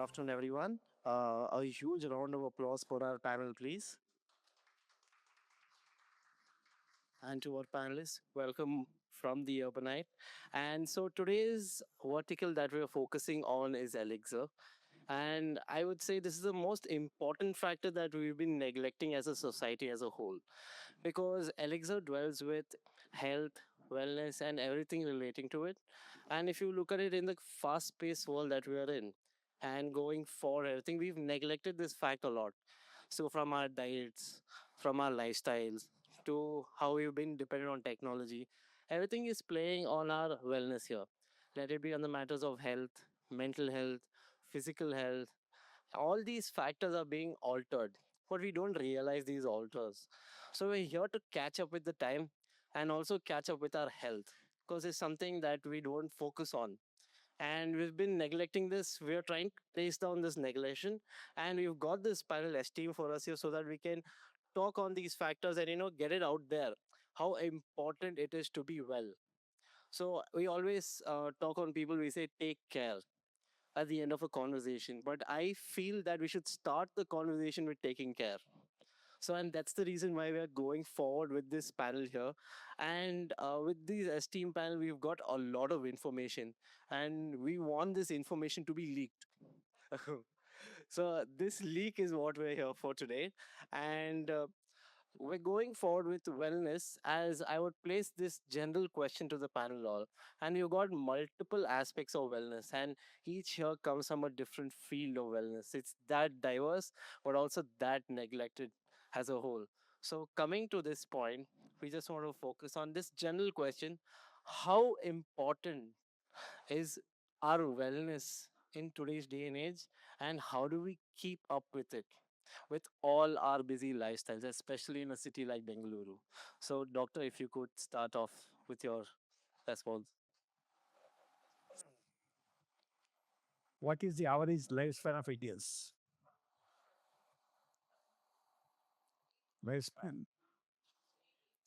afternoon, everyone. A huge round of applause for our panel, please. And to our panelists, welcome from the Urbanite. And so today's vertical that we're focusing on is Elixir. And I would say this is the most important factor that we've been neglecting as a society as a whole. Because Elixir dwells with health, wellness, and everything relating to it. And if you look at it in the fast paced world that we are in, and going forward, I think we've neglected this fact a lot. So, from our diets, from our lifestyles, to how we've been dependent on technology, everything is playing on our wellness here. Let it be on the matters of health, mental health, physical health, all these factors are being altered, but we don't realize these alters. So we're here to catch up with the time and also catch up with our health because it's something that we don't focus on, and we've been neglecting this. We're trying to trace down this neglection, and we've got this panel esteem for us here so that we can talk on these factors and get it out there how important it is to be well. So we always talk on people, we say take care at the end of a conversation. But I feel that we should start the conversation with taking care. So, and that's the reason why we are going forward with this panel here. And with this esteemed panel, we've got a lot of information, and we want this information to be leaked. So, this leak is what we're here for today. And we're going forward with wellness as I would place this general question to the panel all. And you've got multiple aspects of wellness, and each here comes from a different field of wellness. It's that diverse, but also that neglected as a whole. So, coming to this point, we just want to focus on this general question: how important is our wellness in today's day and age, and how do we keep up with it with all our busy lifestyles, especially in a city like Bengaluru? So, doctor, if you could start off with your response. What is the average lifespan of Indians? Lifespan.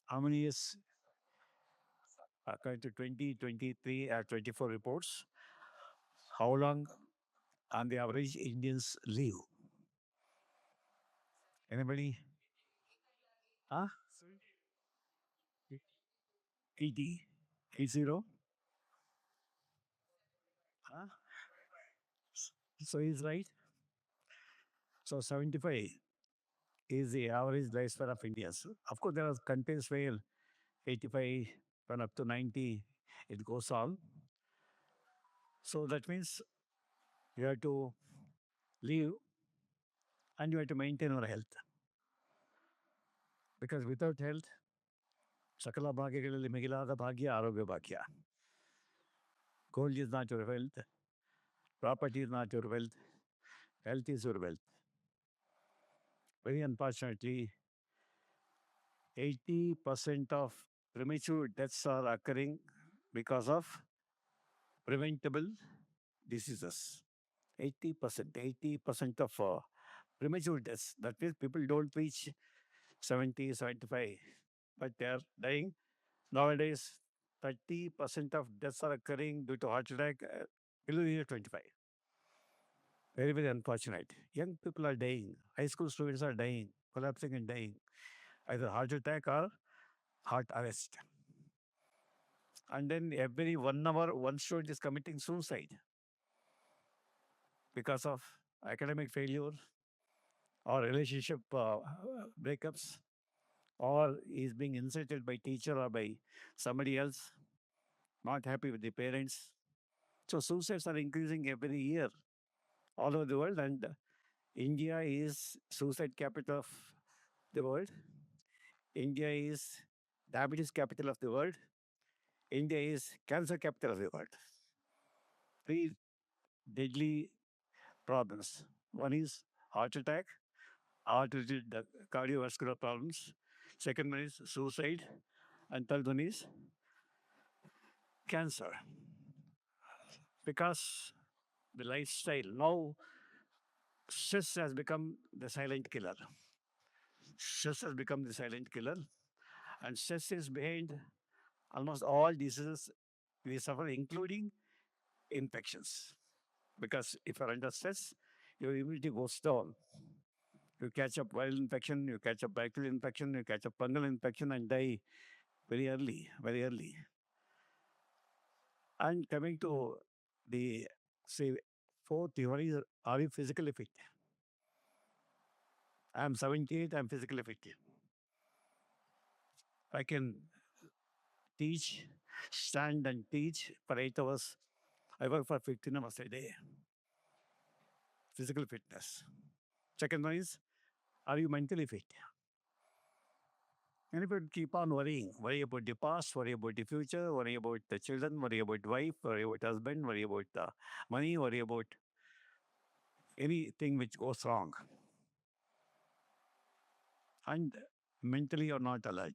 How many years? According to 2023 or 24 reports, how long on the average Indians live? Anybody? Huh? 80? 80? Huh? So he's right. So 75 is the average lifespan of Indians. Of course, there are countries where 85 and up to 90, it goes on. So that means you have to live and you have to maintain your health. Because without health, ಸಕಲ ಭಾಗ್ಯಗಳಲ್ಲಿ ಮಿಗಿಲಾದ ಭಾಗ್ಯ ಆರೋಗ್ಯ ಭಾಗ್ಯ. Gold is not your wealth, property is not your wealth, health is your wealth. Very unfortunately, 80% of premature deaths are occurring because of preventable diseases. 80% of premature deaths. That means people don't reach 70, 75, but they are dying. Nowadays, 30% of deaths are occurring due to heart attack below the age of 25. Very, very unfortunate. Young people are dying. High school students are dying, collapsing and dying. Either heart attack or heart arrest. And then every 1 hour, one student is committing suicide because of academic failure or relationship breakups, or is being insulted by teacher or by somebody else, not happy with the parents. So suicides are increasing every year all over the world, and India is suicide capital of the world. India is diabetes capital of the world. India is cancer capital of the world. Three deadly problems. One is heart attack, heart-related cardiovascular problems. Second one is suicide, and third one is cancer. Because the lifestyle now, stress has become the silent killer. Stress has become the silent killer, and stress is behind almost all diseases we suffer, including infections. Because if you're under stress, your immunity goes down. You catch up viral infection, you catch up bacterial infection, you catch up fungal infection and die very early, very early. And coming to the, say, fourth theory, are you physically fit? I'm 78, I'm physically fit. I can teach, stand and teach for 8 hours. I work for 15 hours a day. Physical fitness. Second one is, are you mentally fit? And if you keep on worrying, worry about the past, worry about the future, worry about the children, worry about wife, worry about husband, worry about money, worry about anything which goes wrong. And mentally you're not alert.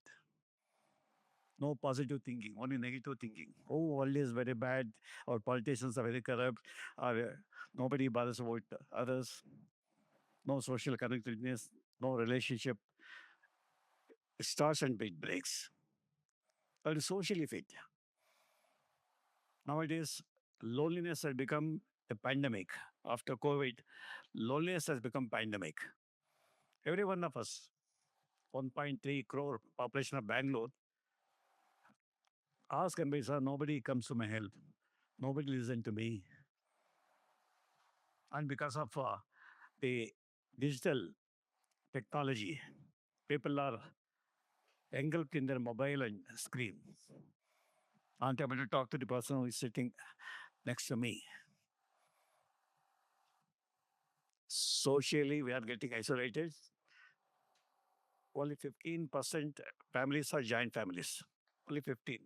No positive thinking, only negative thinking. Oh, world is very bad, or politicians are very corrupt, or nobody bothers about others, no social connectedness, no relationship. It starts and it breaks. But socially fit. Nowadays, loneliness has become a pandemic. After COVID, loneliness has become pandemic. Every one of us, 1.3 crore population of Bangalore, ask me, sir, nobody comes to my help. Nobody listens to me. And because of the digital technology, people are engulfed in their mobile and screen. Aren't able to talk to the person who is sitting next to me. Socially, we are getting isolated. Only 15% families are joint families. Only 15.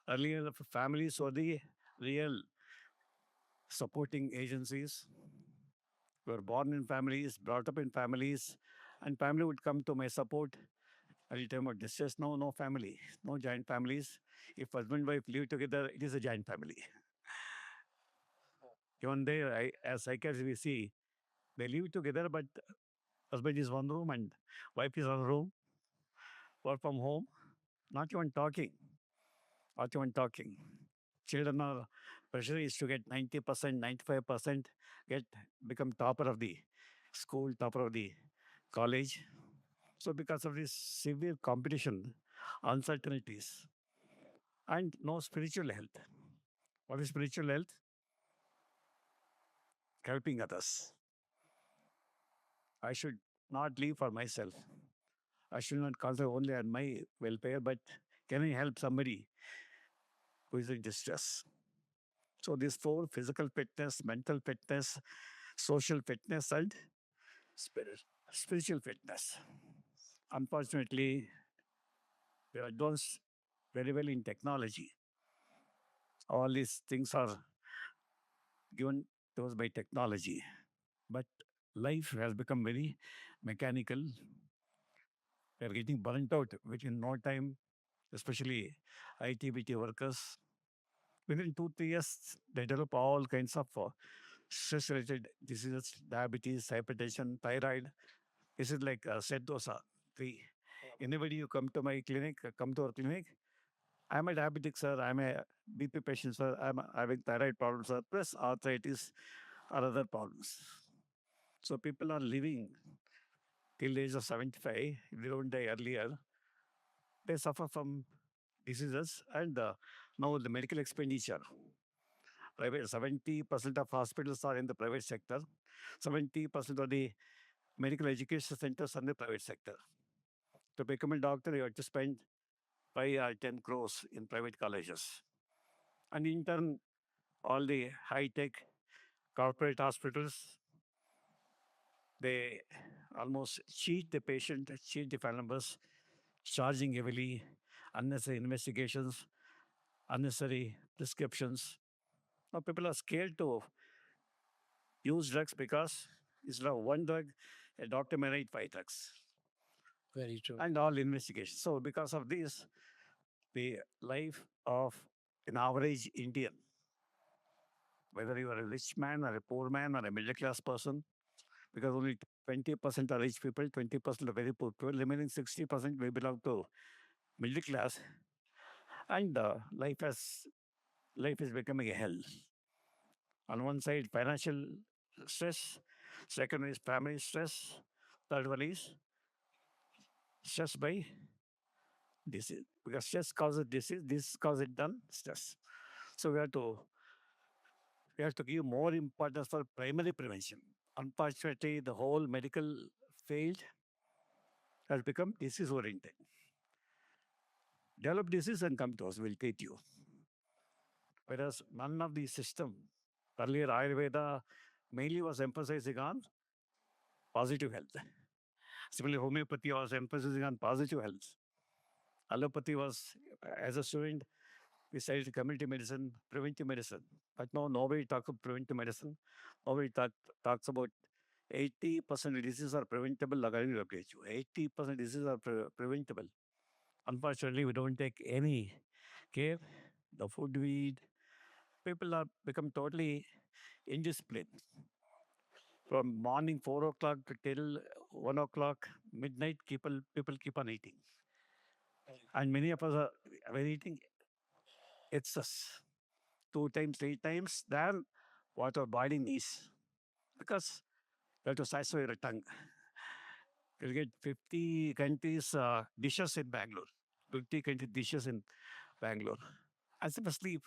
Earlier, the families were the real supporting agencies. We were born in families, brought up in families, and family would come to my support at the time of distress. No, no family, no joint families. If husband and wife live together, it is a joint family. Even there, as psychiatrists, we see they live together, but husband is one room and wife is one room, work from home, not even talking, not even talking. Children are pressure is to get 90%, 95%, get become topper of the school, topper of the college. So because of this severe competition, uncertainties, and no spiritual health. What is spiritual health? Helping others. I should not live for myself. I should not concentrate only on my welfare, but can I help somebody who is in distress? So these four: physical fitness, mental fitness, social fitness, and spirit, spiritual fitness. Unfortunately, we are advanced very well in technology. All these things are given to us by technology. But life has become very mechanical. We are getting burnt out within no time, especially IT workers. Within 2, 3 years, they develop all kinds of stress-related diseases, diabetes, hypertension, thyroid. This is like said dosa. Three. Anybody you come to my clinic, come to our clinic, I'm a diabetic, sir. I'm a BP patient, sir. I'm having thyroid problems, sir, plus arthritis or other problems. So people are living till the age of 75. If they don't die earlier, they suffer from diseases and now the medical expenditure. Private 70% of hospitals are in the private sector. 70% of the medical education centers are in the private sector. To become a doctor, you have to spend 5 or 10 crores in private colleges. And in turn, all the high-tech corporate hospitals, they almost cheat the patient, cheat the family members, charging heavily, unnecessary investigations, unnecessary prescriptions. Now people are scared to use drugs because instead of one drug, a doctor may write 5 drugs. Very true. And all investigations. So because of this, the life of an average Indian, whether you are a rich man or a poor man or a middle class person, because only 20% are rich people, 20% are very poor people, remaining 60% may belong to middle class, and life is becoming a hell. On one side, financial stress, Second one is family stress. Third one is stress by disease. Because stress causes disease, this causes done stress. So we have to give more importance for primary prevention. Unfortunately, the whole medical field has become disease oriented. Develop disease and come to us, we'll treat you. Whereas none of the system, earlier Ayurveda mainly was emphasizing on positive health. Similarly, homeopathy was emphasizing on positive health. Allopathy was, as a student, we studied community medicine, preventive medicine. But now nobody talks of preventive medicine. Nobody talks about 80% diseases are preventable according to WHO. 80% diseases are preventable. Unfortunately, we don't take any care. The food we eat, people are become totally indisciplined. From morning 4 o'clock to till 1 o'clock, midnight, people keep on eating. And many of us are we're eating excess 2 times, 3 times than what our body needs. Because we have to satisfy your tongue. You'll get 50 countries dishes in Bangalore. 50 country dishes in Bangalore. As if asleep.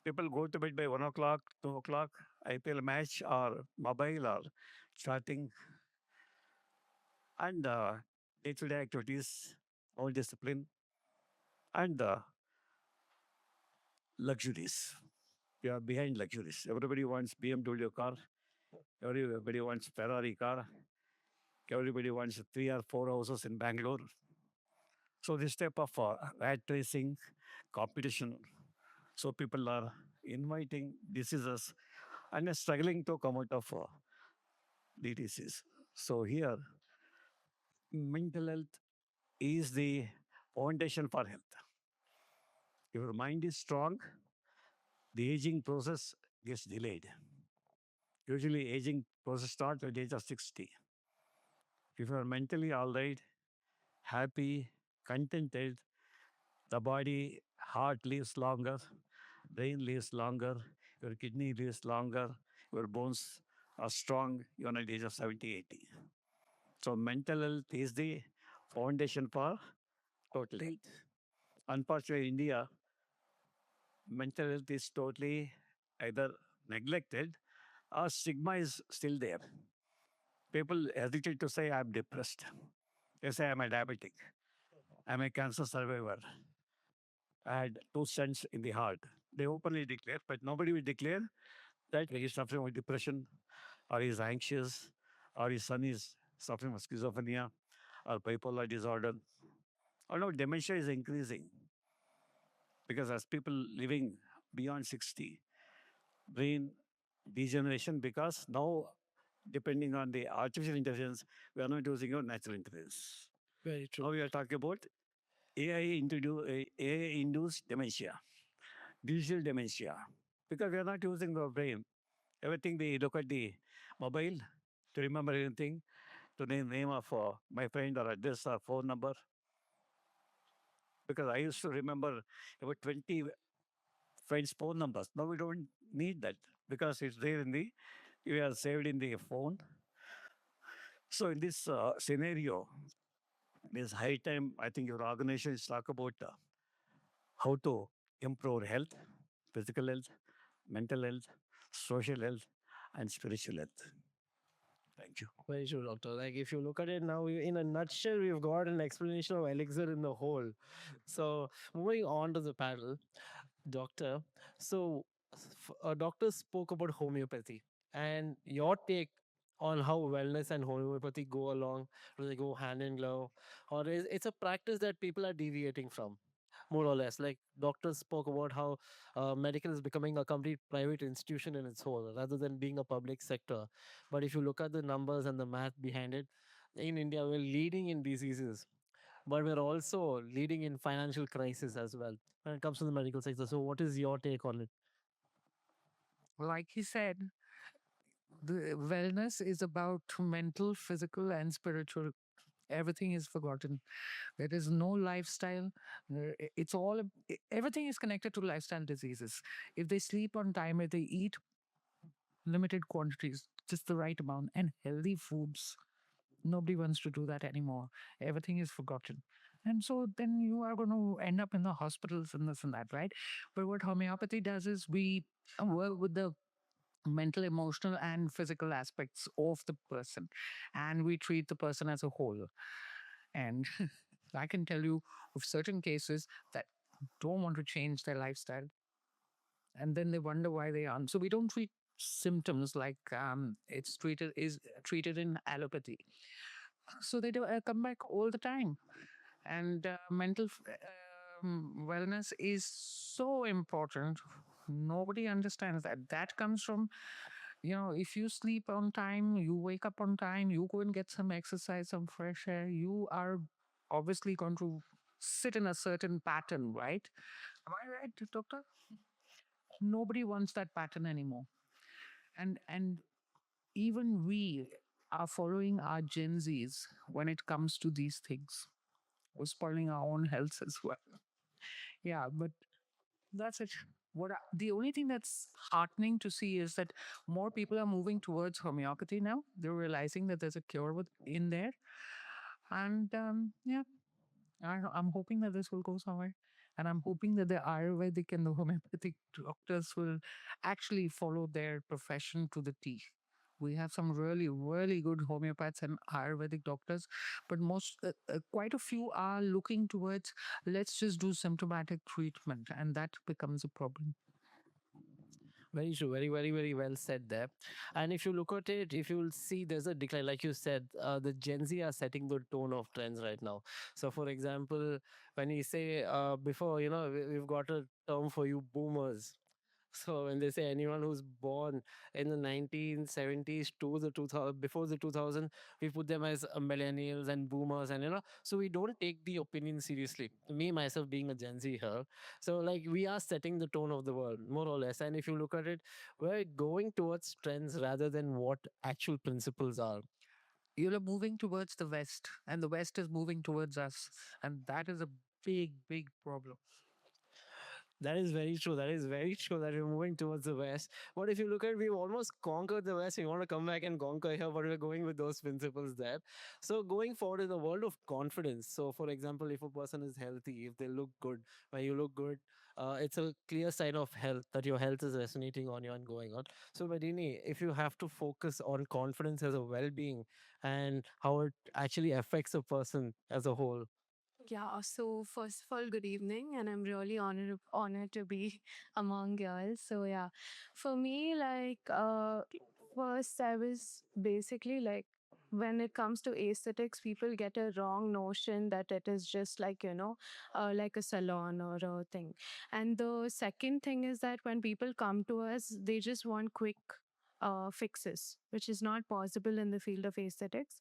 People go to bed by 1 o'clock, 2 o'clock, IPL match or mobile or chatting and day-to-day activities, all discipline and luxuries. We are behind luxuries. Everybody wants BMW car. Everybody wants Ferrari car. Everybody wants 3 or 4 houses in Bangalore. So this type of rat racing competition. So people are inviting diseases and are struggling to come out of the disease. So here, mental health is the foundation for health. If your mind is strong, the aging process gets delayed. Usually, aging process starts at the age of 60. If you are mentally all right, happy, contented, the body, heart lives longer, brain lives longer, your kidney lives longer, your bones are strong, you're at the age of 70, 80. So mental health is the foundation for total health. Unfortunately, in India, mental health is totally either neglected or stigma is still there. People hesitate to say, I'm depressed. They say, I'm a diabetic. I'm a cancer survivor. I had 2 stents in the heart. They openly declare, but nobody will declare that he is suffering with depression or he is anxious or his son is suffering with schizophrenia or bipolar disorder. Or no, dementia is increasing because as people living beyond 60, brain degeneration because now depending on the artificial intelligence, we are not using your natural intelligence. Very Now true. we are talking about AI-induced dementia, digital dementia, because we are not using the brain. Everything we look at the mobile to remember anything, to name of my friend or address or phone number. Because I used to remember about 20 friends' phone numbers. Now we don't need that because it's there in the, we are saved in the phone. So in this scenario, it is high time, I think your organization is talk about how to improve health, physical health, mental health, social health, and spiritual health. Thank you. Very true, doctor. Like if you look at it now, in a nutshell, we've got an explanation of Elixir in the whole. So moving on to the panel, doctor. So a doctor spoke about homeopathy and your take on how wellness and homeopathy go along. Do they go hand in glove, or is it's a practice that people are deviating from? More or less, like doctors spoke about how medical is becoming a complete private institution in its whole rather than being a public sector. But if you look at the numbers and the math behind it, in India, we're leading in diseases, but we're also leading in financial crisis as well when it comes to the medical sector. So, what is your take on it? Like he said, the wellness is about mental, physical, and spiritual. Everything is forgotten. There is no lifestyle. It's all, everything is connected to lifestyle diseases. If they sleep on time, if they eat limited quantities, just the right amount, and healthy foods. Nobody wants to do that anymore. Everything is forgotten. And so then you are going to end up in the hospitals and this and that, right? But what homeopathy does is we work with the mental, emotional, and physical aspects of the person, and we treat the person as a whole. And I can tell you of certain cases that don't want to change their lifestyle, and then they wonder why they aren't. So we don't treat symptoms like it's treated in allopathy. So they do come back all the time, and wellness is so important. Nobody understands that. That comes from, if you sleep on time, you wake up on time, you go and get some exercise, some fresh air, you are obviously going to sit in a certain pattern, right? Am I right, doctor? Nobody wants that pattern anymore. And even we are following our Gen Zs when it comes to these things. We're spoiling our own health as well. Yeah, but that's it. The only thing that's heartening to see is that more people are moving towards homeopathy now. They're realizing that there's a cure in there, and yeah, I'm hoping that this will go somewhere. And I'm hoping that the Ayurvedic and the homeopathic doctors will actually follow their profession to the T. We have some really, really good homeopaths and Ayurvedic doctors, but quite a few are looking towards let's just do symptomatic treatment, and that becomes a problem. Very true. Very, very, very well said there. And if you look at it, if you will see there's a decline, like you said, the Gen Z are setting the tone of trends right now. So, for example, when we say before, we've got a term for you boomers. So when they say anyone who's born in the 1970s to the 2000, before the 2000, we put them as millennials and boomers, and so we don't take the opinion seriously. Me myself being a Gen Z here, so like we are setting the tone of the world more or less. And if you look at it, we're going towards trends rather than what actual principles are. You're moving towards the West, and the West is moving towards us, and that is a big, big problem. That is very true. That is very true that we're moving towards the West. But if you look at it, we've almost conquered the West. We want to come back and conquer here, but we're going with those principles there. So going forward in the world of confidence. So for example, if a person is healthy, if they look good, when you look good, it's a clear sign of health that your health is resonating on you and going on. So Medini, if you have to focus on confidence as a well-being and how it actually affects a person as a whole. Yeah, so first of all, good evening, and I'm really honored to be among y'all. So yeah, for me, first I was basically like when it comes to aesthetics, people get a wrong notion that it is just like a salon or a thing. And the second thing is that when people come to us, they just want quick fixes, which is not possible in the field of aesthetics.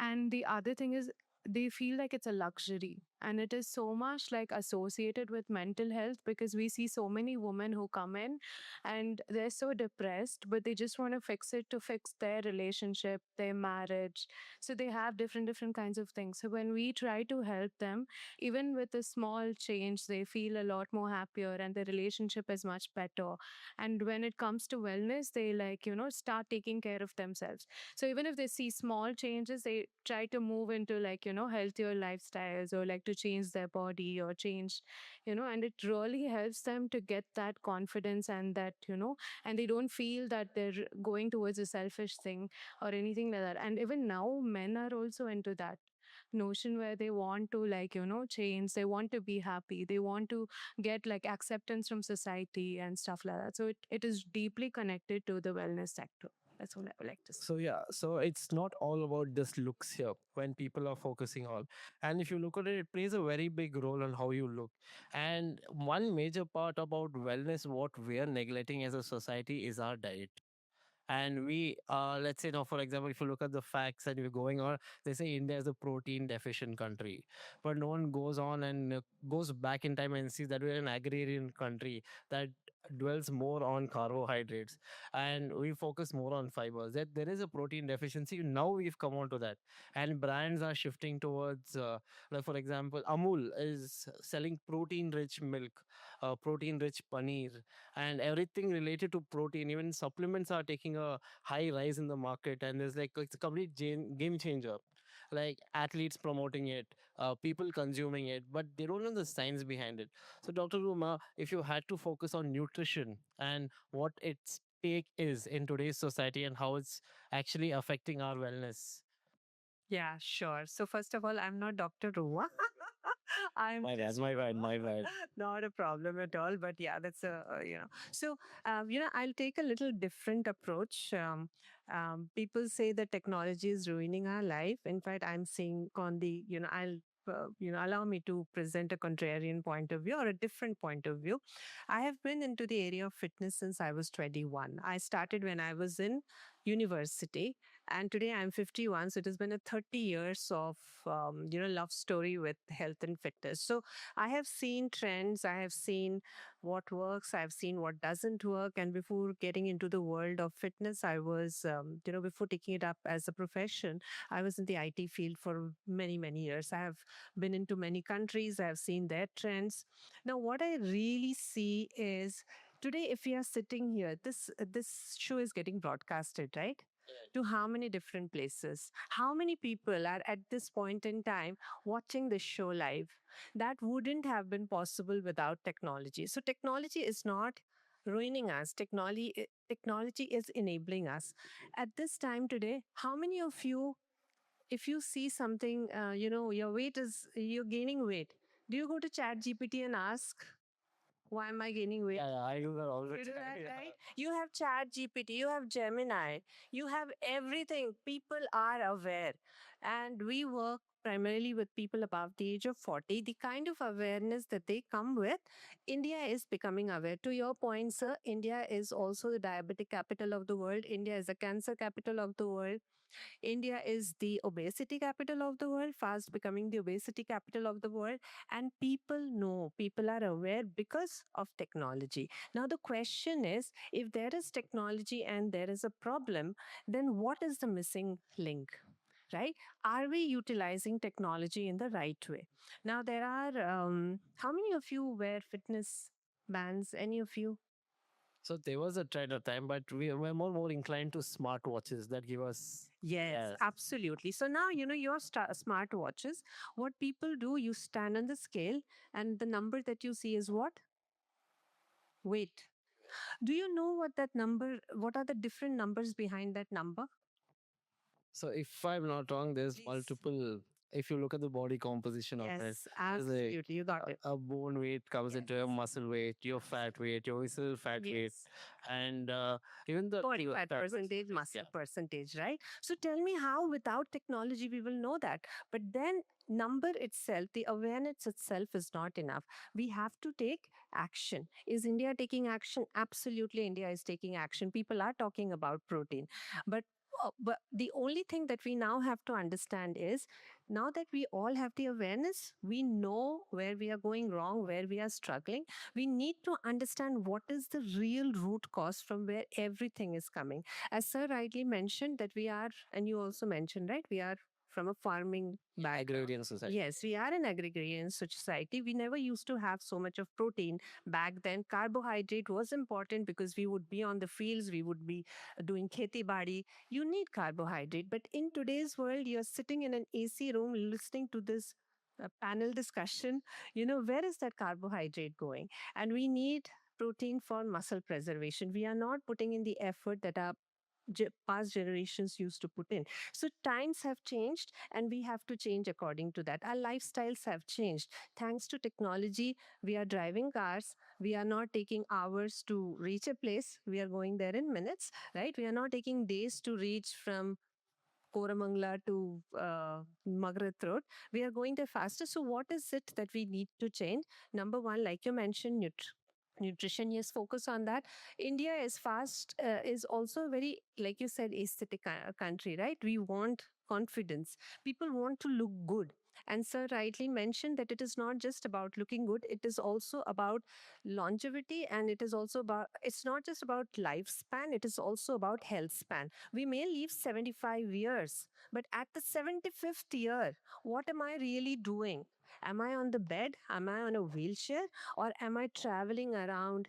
And the other thing is they feel like it's a luxury, and it is so much like associated with mental health, because we see so many women who come in and they're so depressed, but they just want to fix it to fix their relationship, their marriage. So they have different kinds of things. So when we try to help them, even with a small change, they feel a lot more happier and their relationship is much better. And when it comes to wellness, they start taking care of themselves. So even if they see small changes, they try to move into healthier lifestyles, or like to change their body or change, and it really helps them to get that confidence, and that, and they don't feel that they're going towards a selfish thing or anything like that. And even now, men are also into that notion where they want to change, they want to be happy, they want to get like acceptance from society and stuff like that. So it is deeply connected to the wellness sector. That's what I would like to say. So yeah, so it's not all about just looks here when people are focusing on. And if you look at it, it plays a very big role on how you look. And one major part about wellness, what we are neglecting as a society is our diet. And we, let's say now, for example, if you look at the facts and we're going on, they say India is a protein deficient country, but no one goes on and goes back in time and sees that we're an agrarian country, that dwells more on carbohydrates and we focus more on fibers. That there is a protein deficiency. Now we've come on to that, and brands are shifting towards, like for example, Amul is selling protein-rich milk, protein-rich paneer, and everything related to protein. Even supplements are taking a high rise in the market, and there's like it's a complete game changer. Like athletes promoting it, people consuming it, but they don't know the science behind it. So, Dr. Ruma, if you had to focus on nutrition and what its take is in today's society and how it's actually affecting our wellness. Yeah, sure. So first of all, I'm not Dr. Ruma. I'm My bad, my bad, my bad. not a problem at all. But yeah, that's a So I'll take a little different approach. People say that technology is ruining our life. In fact, I'm saying on the I'll allow me to present a contrarian point of view or a different point of view. I have been into the area of fitness since I was 21. I started when I was in university, and today I'm 51. So it has been a 30 years of love story with health and fitness. So I have seen trends, I have seen what works, I've seen what doesn't work. And before getting into the world of fitness, I was before taking it up as a profession, I was in the IT field for many, many years. I have been into many countries, I have seen their trends. Now what I really see is, today if we are sitting here, this show is getting broadcasted, right, to how many different places? How many people are at this point in time watching this show live? That wouldn't have been possible without technology. So technology is not ruining us. Technology is enabling us. At this time today, how many of you, if you see something, your weight is, you're gaining weight, do you go to Chat GPT and ask, why am I gaining weight? Yeah, I do that all the You do time. that, Yeah. right? You have Chat GPT, you have Gemini, you have everything. People are aware. And we work primarily with people above the age of 40. The kind of awareness that they come with, India is becoming aware. To your point, sir, India is also the diabetic capital of the world. India is the cancer capital of the world. India is the obesity capital of the world, fast becoming the obesity capital of the world. And people know, people are aware because of technology. Now, the question is, if there is technology and there is a problem, then what is the missing link? Right? Are we utilizing technology in the right way? Now, there are, how many of you wear fitness bands? Any of you? So there was a trend of time, but we were more inclined to smartwatches that give us. Yes, Yes. absolutely. So now, your smart watches, what people do, you stand on the scale and the number that you see is what? Weight. Do you know what that number, what are the different numbers behind that number? So if I'm not wrong, there's Please. multiple. If you look at the body composition of it, Yes, there's a absolutely. You got it. a bone weight comes into your Yes. muscle weight, your fat weight, your visceral fat weight, Yes. and even the Body fat fat. percentage, muscle Yeah. percentage, right? So tell me how without technology we will know that. But then number itself, the awareness itself is not enough. We have to take action. Is India taking action? Absolutely, India is taking action. People are talking about protein. But the only thing that we now have to understand is, now that we all have the awareness, we know where we are going wrong, where we are struggling. We need to understand what is the real root cause from where everything is coming. As Sir rightly mentioned, that we are, and you also mentioned, right, we are from a farming background. Agrarian society. Yes, we are an agrarian society. We never used to have so much of protein. Back then, carbohydrate was important because we would be on the fields, we would be doing kheti badi. You need carbohydrate. But in today's world, you're sitting in an AC room listening to this panel discussion. Where is that carbohydrate going? And we need protein for muscle preservation. We are not putting in the effort that our past generations used to put in. So times have changed and we have to change according to that. Our lifestyles have changed. Thanks to technology, we are driving cars. We are not taking hours to reach a place. We are going there in minutes, right? We are not taking days to reach from Koramangala to Magaret Road. We are going there faster. So, what is it that we need to change? Number one, like you mentioned, nutrition, yes, focus on that. India is fast, is also very, like you said, aesthetic country, right? We want confidence. People want to look good. And Sir rightly mentioned that it is not just about looking good, it is also about longevity, and it is also about, it's not just about lifespan, it is also about health span. We may live 75 years, but at the 75th year, what am I really doing? Am I on the bed? Am I on a wheelchair? Or am I traveling around,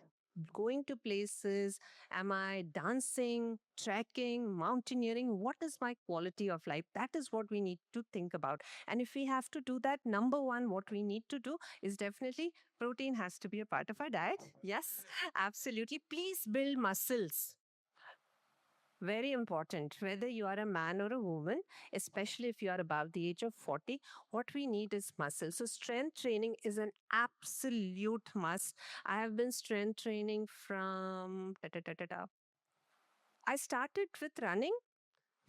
going to places? Am I dancing, trekking, mountaineering? What is my quality of life? That is what we need to think about. And if we have to do that, number one, what we need to do is definitely protein has to be a part of our diet. Yes, absolutely. Please build muscles. Very important, whether you are a man or a woman, especially if you are above the age of 40, what we need is muscle. So, strength training is an absolute must. I have been strength training from. I started with running,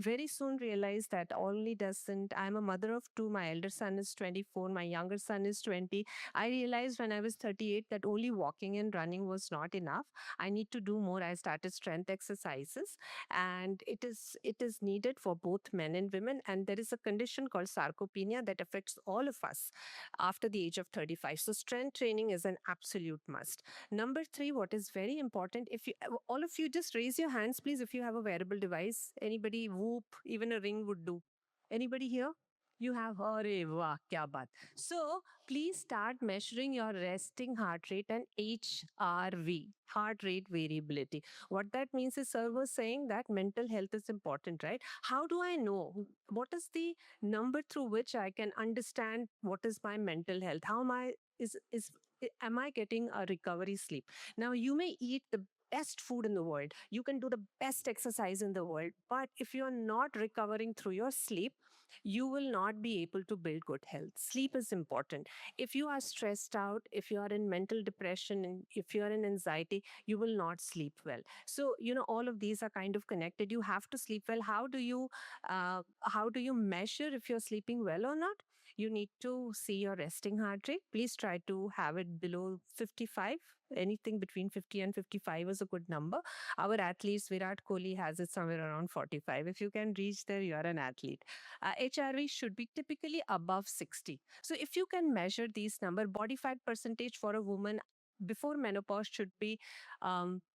very soon realized that only doesn't. I'm a mother of two. My elder son is 24, my younger son is 20. I realized when I was 38 that only walking and running was not enough. I need to do more. I started strength exercises, and it is needed for both men and women. And there is a condition called sarcopenia that affects all of us after the age of 35. So strength training is an absolute must. Number three, what is very important, if you all of you just raise your hands, please, if you have a wearable device. Anybody? Whoop, even a ring would do. Anybody here? You have, Arey wah, kya baat. So please start measuring your resting heart rate and HRV, heart rate variability. What that means is, sir was saying that mental health is important, right? How do I know? What is the number through which I can understand what is my mental health? How am I is am I getting a recovery sleep? Now, you may eat the best food in the world, you can do the best exercise in the world, but if you're not recovering through your sleep, you will not be able to build good health. Sleep is important. If you are stressed out, if you are in mental depression, and if you are in anxiety, you will not sleep well. So, all of these are kind of connected. You have to sleep well. How do you measure if you're sleeping well or not? You need to see your resting heart rate. Please try to have it below 55. Anything between 50 and 55 is a good number. Our athletes, Virat Kohli has it somewhere around 45. If you can reach there, you are an athlete. HRV should be typically above 60. So if you can measure these number, body fat percentage for a woman before menopause should be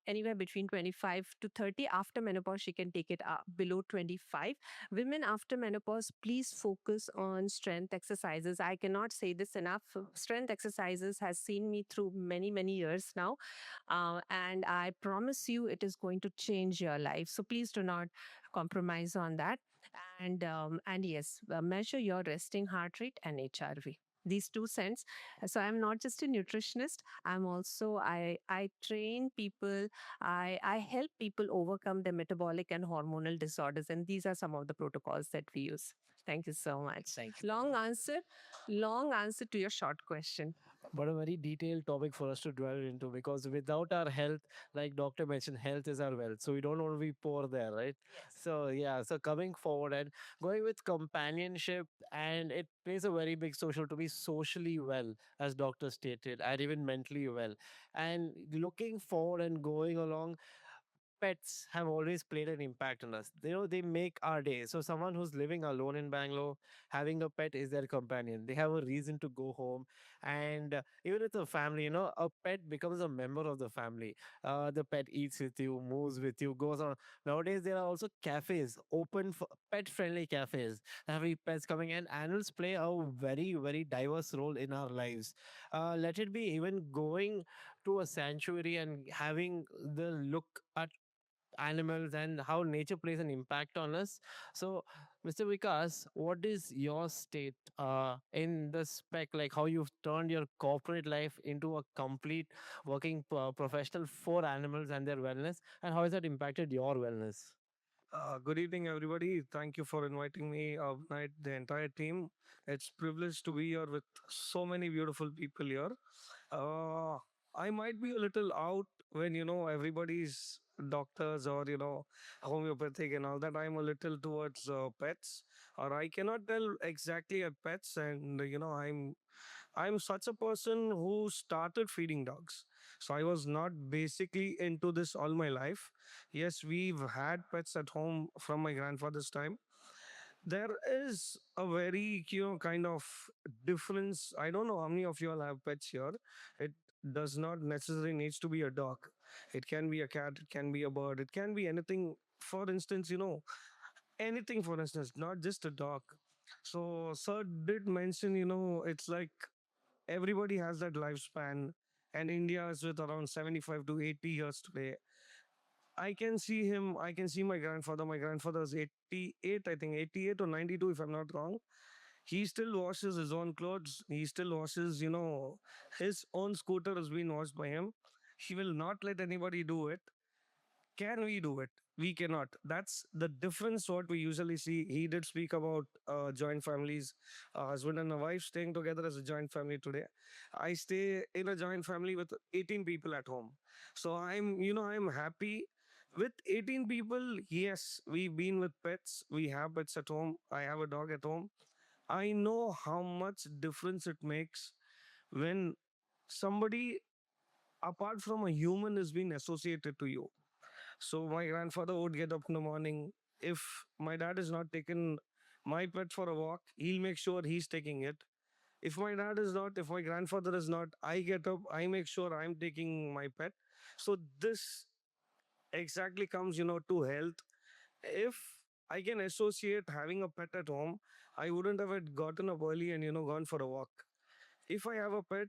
anywhere between 25 to 30. After menopause, she can take it below 25. Women after menopause, please focus on strength exercises. I cannot say this enough. Strength exercises has seen me through many, many years now. And I promise you it is going to change your life. So please do not compromise on that. And yes, measure your resting heart rate and HRV. These two cents. So I'm not just a nutritionist. I'm also I train people. I help people overcome their metabolic and hormonal disorders, and these are some of the protocols that we use. Thank you so much. Thank you. Long answer to your short question. But a very detailed topic for us to dwell into, because without our health, like doctor mentioned, health is our wealth. So we don't want to be poor there, right? So yeah, so coming forward and going with companionship, and it plays a very big social to be socially well, as doctor stated, and even mentally well. And looking forward and going along, pets have always played an impact on us. They make our day. So someone who's living alone in Bangalore, having a pet is their companion. They have a reason to go home, and even with a family, a pet becomes a member of the family. The pet eats with you, moves with you, goes on. Nowadays, there are also cafes open for pet-friendly cafes. Having pets coming in, animals play a very very diverse role in our lives. Let it be even going to a sanctuary and having the look at animals and how nature plays an impact on us. So, Mr. Vikas, what is your state in the spec, like how you've turned your corporate life into a complete working professional for animals and their wellness, and how has that impacted your wellness? Good evening, everybody. Thank you for inviting me, night, the entire team. It's privilege to be here with so many beautiful people here. Uh, I might be a little out when everybody's doctors or homeopathic and all that. I'm a little towards pets, or I cannot tell exactly at pets, and I'm such a person who started feeding dogs. So I was not basically into this all my life. Yes, we've had pets at home from my grandfather's time. there is a very kind of difference. I don't know how many of you all have pets here. It does not necessarily needs to be a dog. It can be a cat, it can be a bird, it can be anything. For instance, anything, for instance, not just a dog. So sir did mention, it's like everybody has that lifespan, and India is with around 75 to 80 years today. I can see him. I can see my grandfather. My grandfather is 88, I think 88 or 92, if I'm not wrong. He still washes his own clothes. He still washes, his own scooter has been washed by him. He will not let anybody do it. Can we do it? We cannot. That's the difference what we usually see. He did speak about joint families, husband and a wife staying together as a joint family today. I stay in a joint family with 18 people at home. So I'm happy with 18 people. Yes, we've been with pets. We have pets at home. I have a dog at home. I know how much difference it makes when somebody apart from a human is being associated to you. So my grandfather would get up in the morning. If my dad is not taking my pet for a walk, he'll make sure he's taking it. If my dad is not, if my grandfather is not, I get up, I make sure I'm taking my pet. So this exactly comes, to health. If I can associate having a pet at home, I wouldn't have had gotten up early and, gone for a walk. If I have a pet,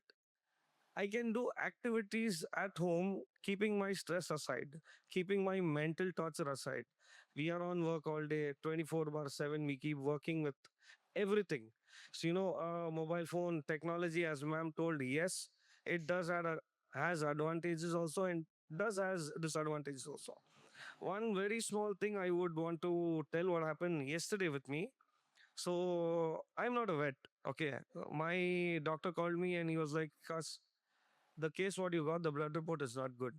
I can do activities at home, keeping my stress aside, keeping my mental torture aside. We are on work all day, 24/7. We keep working with everything. So, mobile phone technology, as ma'am told, yes, it has advantages also and does has disadvantages also. One very small thing I would want to tell what happened yesterday with me. So I'm not a vet. Okay. My doctor called me and he was like, "Cuz the case what you got, the blood report is not good."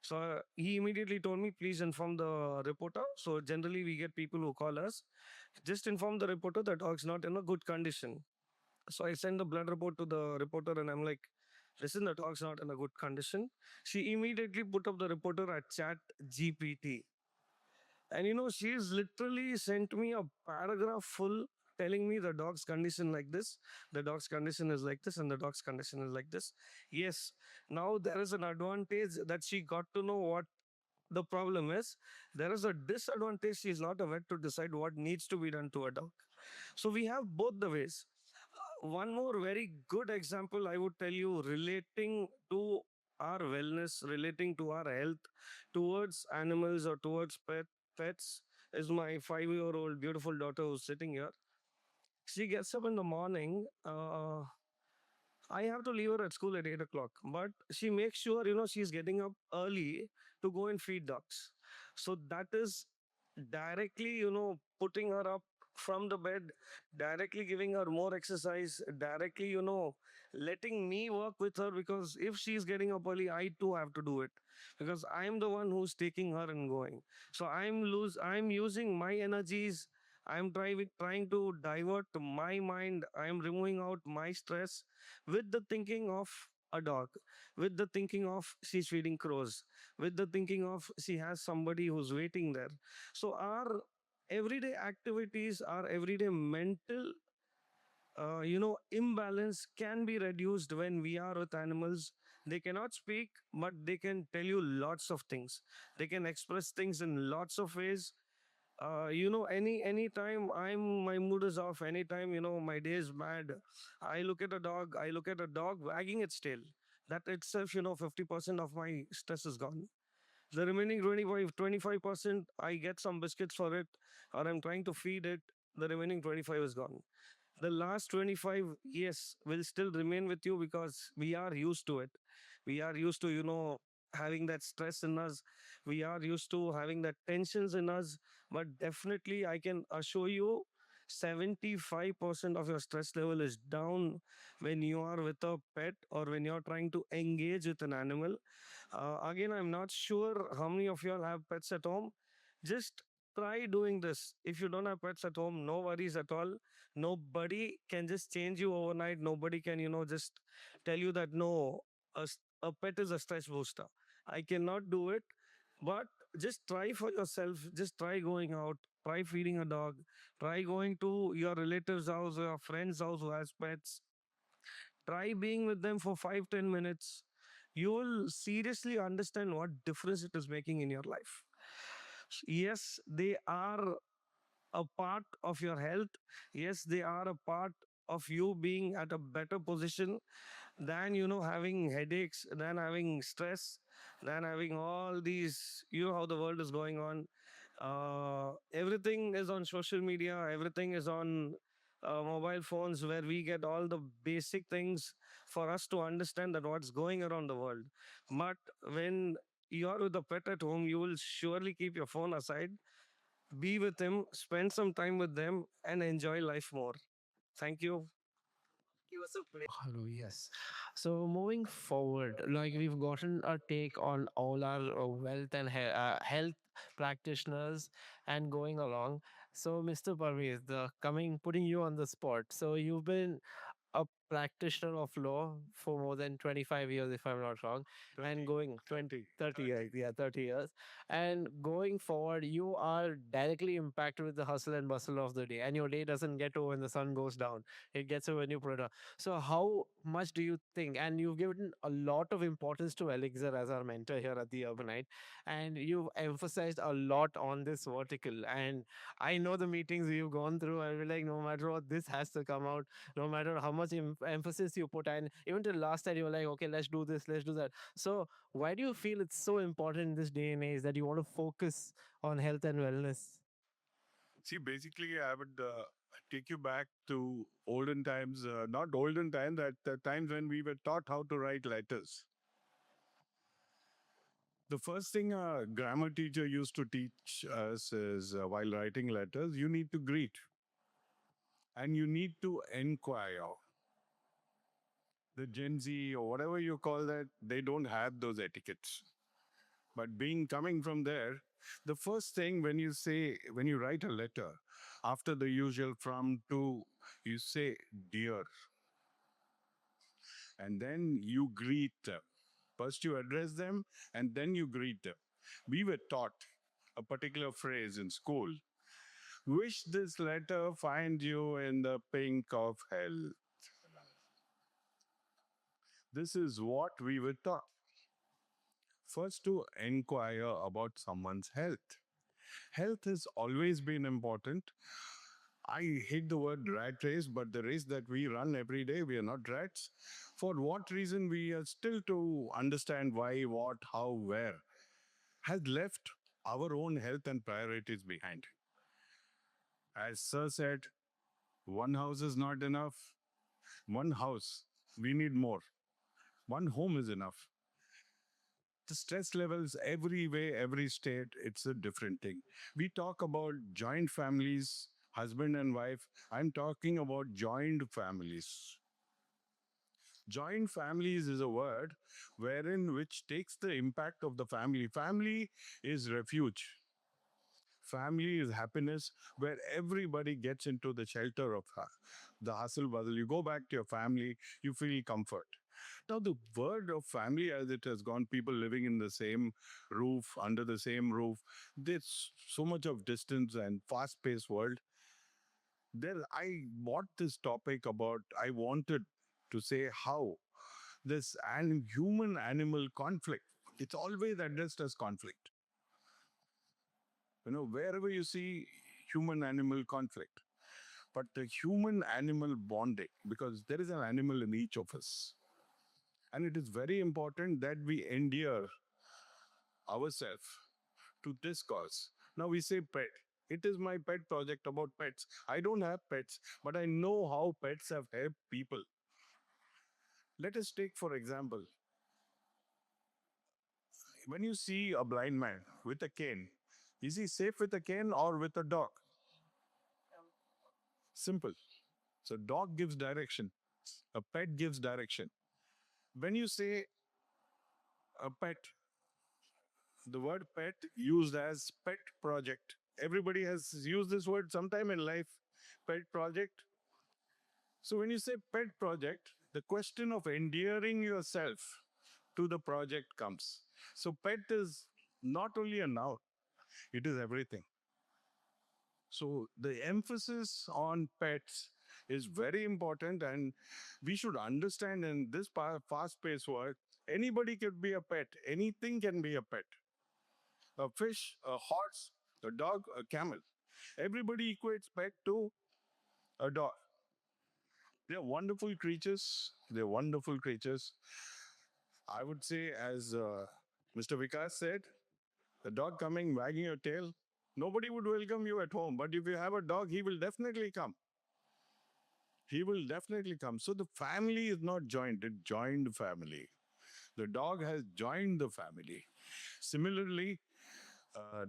So he immediately told me, please inform the reporter. So generally we get people who call us. Just inform the reporter that dog's not in a good condition. So I send the blood report to the reporter and I'm like, listen, the dog's not in a good condition. She immediately put up the reporter at chat GPT. And she's literally sent me a paragraph full telling me the dog's condition like this, the dog's condition is like this, and the dog's condition is like this. Yes, now there is an advantage that she got to know what the problem is. There is a disadvantage. She's not a vet to decide what needs to be done to a dog. So we have both the ways. One more very good example I would tell you relating to our wellness, relating to our health towards animals or towards pets is my 5-year-old beautiful daughter who's sitting here. She gets up in the morning. I have to leave her at school at 8 o'clock, but she makes sure, she's getting up early to go and feed ducks. So that is directly, putting her up from the bed, directly giving her more exercise, directly, letting me work with her, because if she's getting up early, I too have to do it because I'm the one who's taking her and going. So I'm using my energies. I'm trying to divert my mind. I'm removing out my stress with the thinking of a dog, with the thinking of she's feeding crows, with the thinking of she has somebody who's waiting there. So our everyday activities, our everyday mental, imbalance can be reduced when we are with animals. They cannot speak, but they can tell you lots of things. They can express things in lots of ways. Anytime my mood is off, anytime my day is bad, I look at a dog. I look at a dog wagging its tail. That itself, 50% of my stress is gone. The remaining 25%, I get some biscuits for it, or I'm trying to feed it. The remaining 25 is gone. The last 25, yes, will still remain with you because we are used to it. We are used to, having that stress in us. We are used to having that tensions in us. But definitely, I can assure you, 75% of your stress level is down when you are with a pet or when you're trying to engage with an animal. Again, I'm not sure how many of you all have pets at home. Just try doing this. If you don't have pets at home, no worries at all. Nobody can just change you overnight. Nobody can, just tell you that no, a pet is a stress booster. I cannot do it. But just try for yourself. Just try going out. Try feeding a dog. Try going to your relative's house or your friend's house who has pets. Try being with them for 5-10 minutes. You will seriously understand what difference it is making in your life. Yes, they are a part of your health. Yes, they are a part of you being at a better position than, having headaches, than having stress, than having all these, how the world is going on. Everything is on social media, everything is on mobile phones, where we get all the basic things for us to understand that what's going around the world. But when you're with a pet at home, you will surely keep your phone aside, be with him, spend some time with them, and enjoy life more. Thank you. Hello, yes. So moving forward, like we've gotten a take on all our wealth and health practitioners and going along. So, Mr. Parvez, the coming putting you on the spot. So you've been a practitioner of law for more than 25 years, if I'm not wrong, and going 30 years, yeah, 30 years. And going forward, you are directly impacted with the hustle and bustle of the day, and your day doesn't get over when the sun goes down. It gets over when you put it on. So, how much do you think? And you've given a lot of importance to Elixir as our mentor here at the Urbanite, and you've emphasized a lot on this vertical. And I know the meetings we've gone through, and we're like, no matter what, this has to come out no matter how much emphasis you put. And even till last time you were like, okay, let's do this, let's do that. So why do you feel it's so important in this day and age that you want to focus on health and wellness? See, basically, I would take you back to olden times, not olden times, at the times when we were taught how to write letters. The first thing a grammar teacher used to teach us is while writing letters, you need to greet and you need to inquire. The Gen Z or whatever you call that, they don't have those etiquettes. But being coming from there, the first thing when you write a letter, after the usual from to, you say dear, and then you greet them. First you address them, and then you greet them. We were taught a particular phrase in school. Wish this letter find you in the pink of hell. This is what we were taught. First, to inquire about someone's health. Health has always been important. I hate the word rat race, but the race that we run every day, we are not rats. For what reason we are still to understand why, what, how, where, has left our own health and priorities behind. As Sir said, one house is not enough. One house, we need more. One home is enough. The stress levels every way, every state, it's a different thing. We talk about joint families, husband and wife. I'm talking about joint families. Joint families is a word wherein which takes the impact of the family. Family is refuge. Family is happiness where everybody gets into the shelter of the hustle bustle. You go back to your family, you feel comfort. Now, the word of family, as it has gone, people living in the same roof, under the same roof, there's so much of distance and fast paced world. There, I bought this topic about, I wanted to say how this human animal conflict, it's always addressed as conflict. Wherever you see human animal conflict, but the human animal bonding, because there is an animal in each of us. And it is very important that we endear ourselves to this cause. Now we say pet. It is my pet project about pets. I don't have pets, but I know how pets have helped people. Let us take, for example, when you see a blind man with a cane, is he safe with a cane or with a dog? Simple. So, dog gives direction, a pet gives direction. When you say a pet, the word pet used as pet project. Everybody has used this word sometime in life, pet project. So when you say pet project, the question of endearing yourself to the project comes. So pet is not only a noun, it is everything. So the emphasis on pets is very important, and we should understand in this fast-paced world, anybody could be a pet. Anything can be a pet. A fish, a horse, a dog, a camel. Everybody equates pet to a dog. They're wonderful creatures. They're wonderful creatures. I would say, as Mr. Vikas said, the dog coming wagging your tail, nobody would welcome you at home. But if you have a dog, he will definitely come. He will definitely come. So the family is not joined, it joined family. The dog has joined the family. Similarly,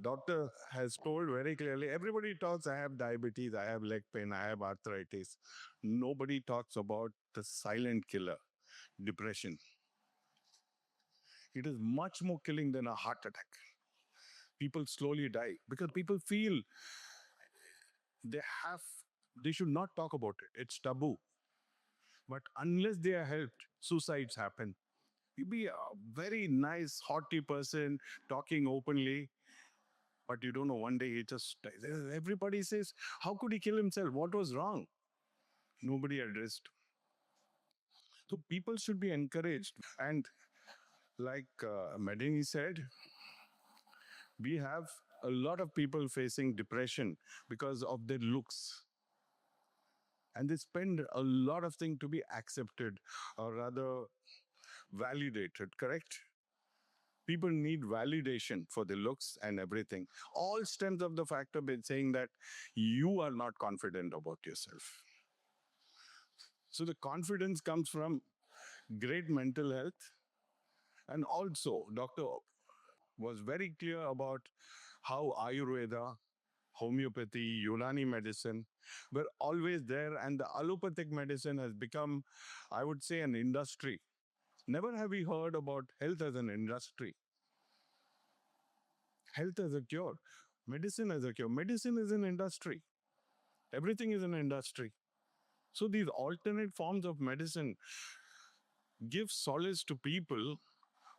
doctor has told very clearly, everybody talks, I have diabetes, I have leg pain, I have arthritis. Nobody talks about the silent killer, depression. It is much more killing than a heart attack. People slowly die because people feel they have, they should not talk about it. It's taboo. But unless they are helped, suicides happen. You be a very nice, haughty person talking openly, but you don't know, one day he just dies. Everybody says, how could he kill himself? What was wrong? Nobody addressed. So people should be encouraged. And like Medini said, we have a lot of people facing depression because of their looks. And they spend a lot of things to be accepted or rather validated, correct? People need validation for the looks and everything. All stems of the fact of it saying that you are not confident about yourself. So the confidence comes from great mental health. And also, Dr. was very clear about how Ayurveda, homeopathy, Unani medicine were always there, and the allopathic medicine has become, I would say, an industry. Never have we heard about health as an industry. Health as a cure, medicine as a cure. Medicine is an industry. Everything is an industry. So these alternate forms of medicine give solace to people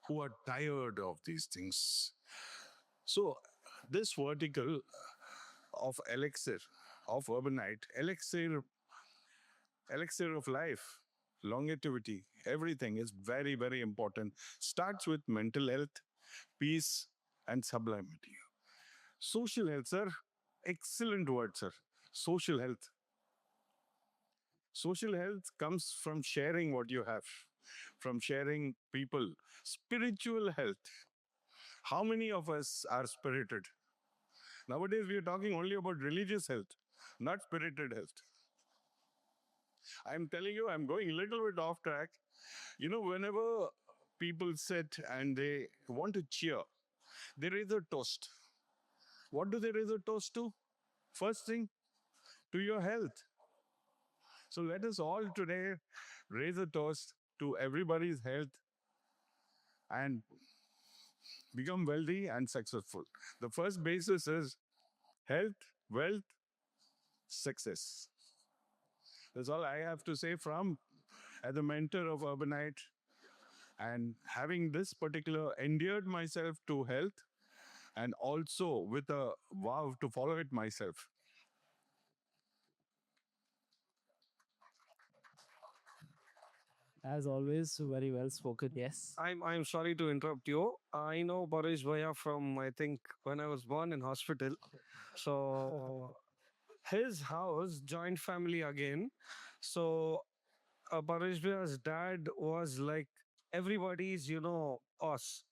who are tired of these things. So this vertical of elixir, of urbanite, elixir of life, longevity, everything is very, very important. Starts with mental health, peace, and sublimity. Social health, sir. Excellent word, sir. Social health. Social health comes from sharing what you have, from sharing people. Spiritual health. How many of us are spirited? Nowadays, we are talking only about religious health, not spirited health. I'm telling you, I'm going a little bit off track. You know, whenever people sit and they want to cheer, they raise a toast. What do they raise a toast to? First thing, to your health. So let us all today raise a toast to everybody's health and become wealthy and successful. The first basis is health, wealth, success. That's all I have to say from as a mentor of Urbanite and having this particular endeared myself to health and also with a vow to follow it myself. As always, very well spoken. Yes. I'm sorry to interrupt you. I know Paresh Bhaiya from, I think, when I was born in hospital. So his house, joint family again. So Paresh Bhaiya's dad was like everybody's, us.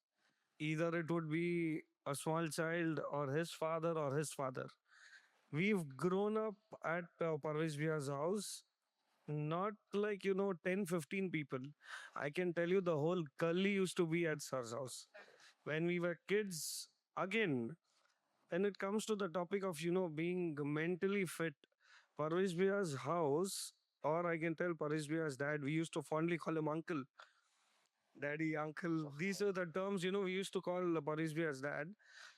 Either it would be a small child or his father or his father. We've grown up at Parvesh Bhaiya's house, not like, 10, 15 people. I can tell you the whole gully used to be at Sir's house. When we were kids, again, when it comes to the topic of, being mentally fit, Parvesh Bhaiya's house, or I can tell Parvesh Bhaiya's dad, we used to fondly call him uncle. Daddy, uncle, these are the terms, we used to call Paris as dad.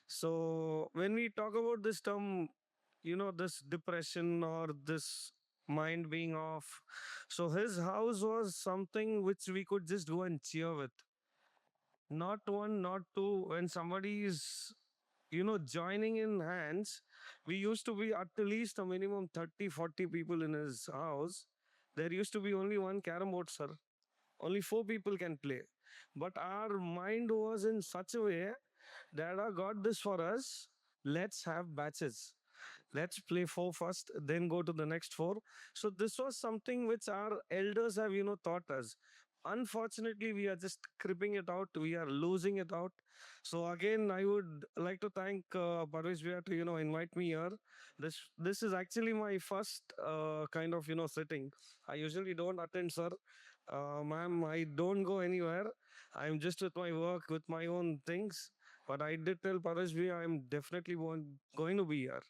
So when we talk about this term, this depression or this mind being off, so his house was something which we could just go and cheer with. not one, not two. When somebody is, joining in hands, we used to be at least a minimum 30, 40 people in his house. There used to be only one carom board, sir. Only four people can play. But our mind was in such a way, Dada got this for us. Let's have batches. Let's play four first, then go to the next four. So this was something which our elders have, taught us. Unfortunately, we are just cribbing it out. We are losing it out. So again, I would like to thank Parveez Bhaiya to, invite me here. This is actually my first kind of, sitting. I usually don't attend, sir. Ma'am, I don't go anywhere. I'm just with my work, with my own things. But I did tell Parveez Bhaiya I'm definitely going to be here.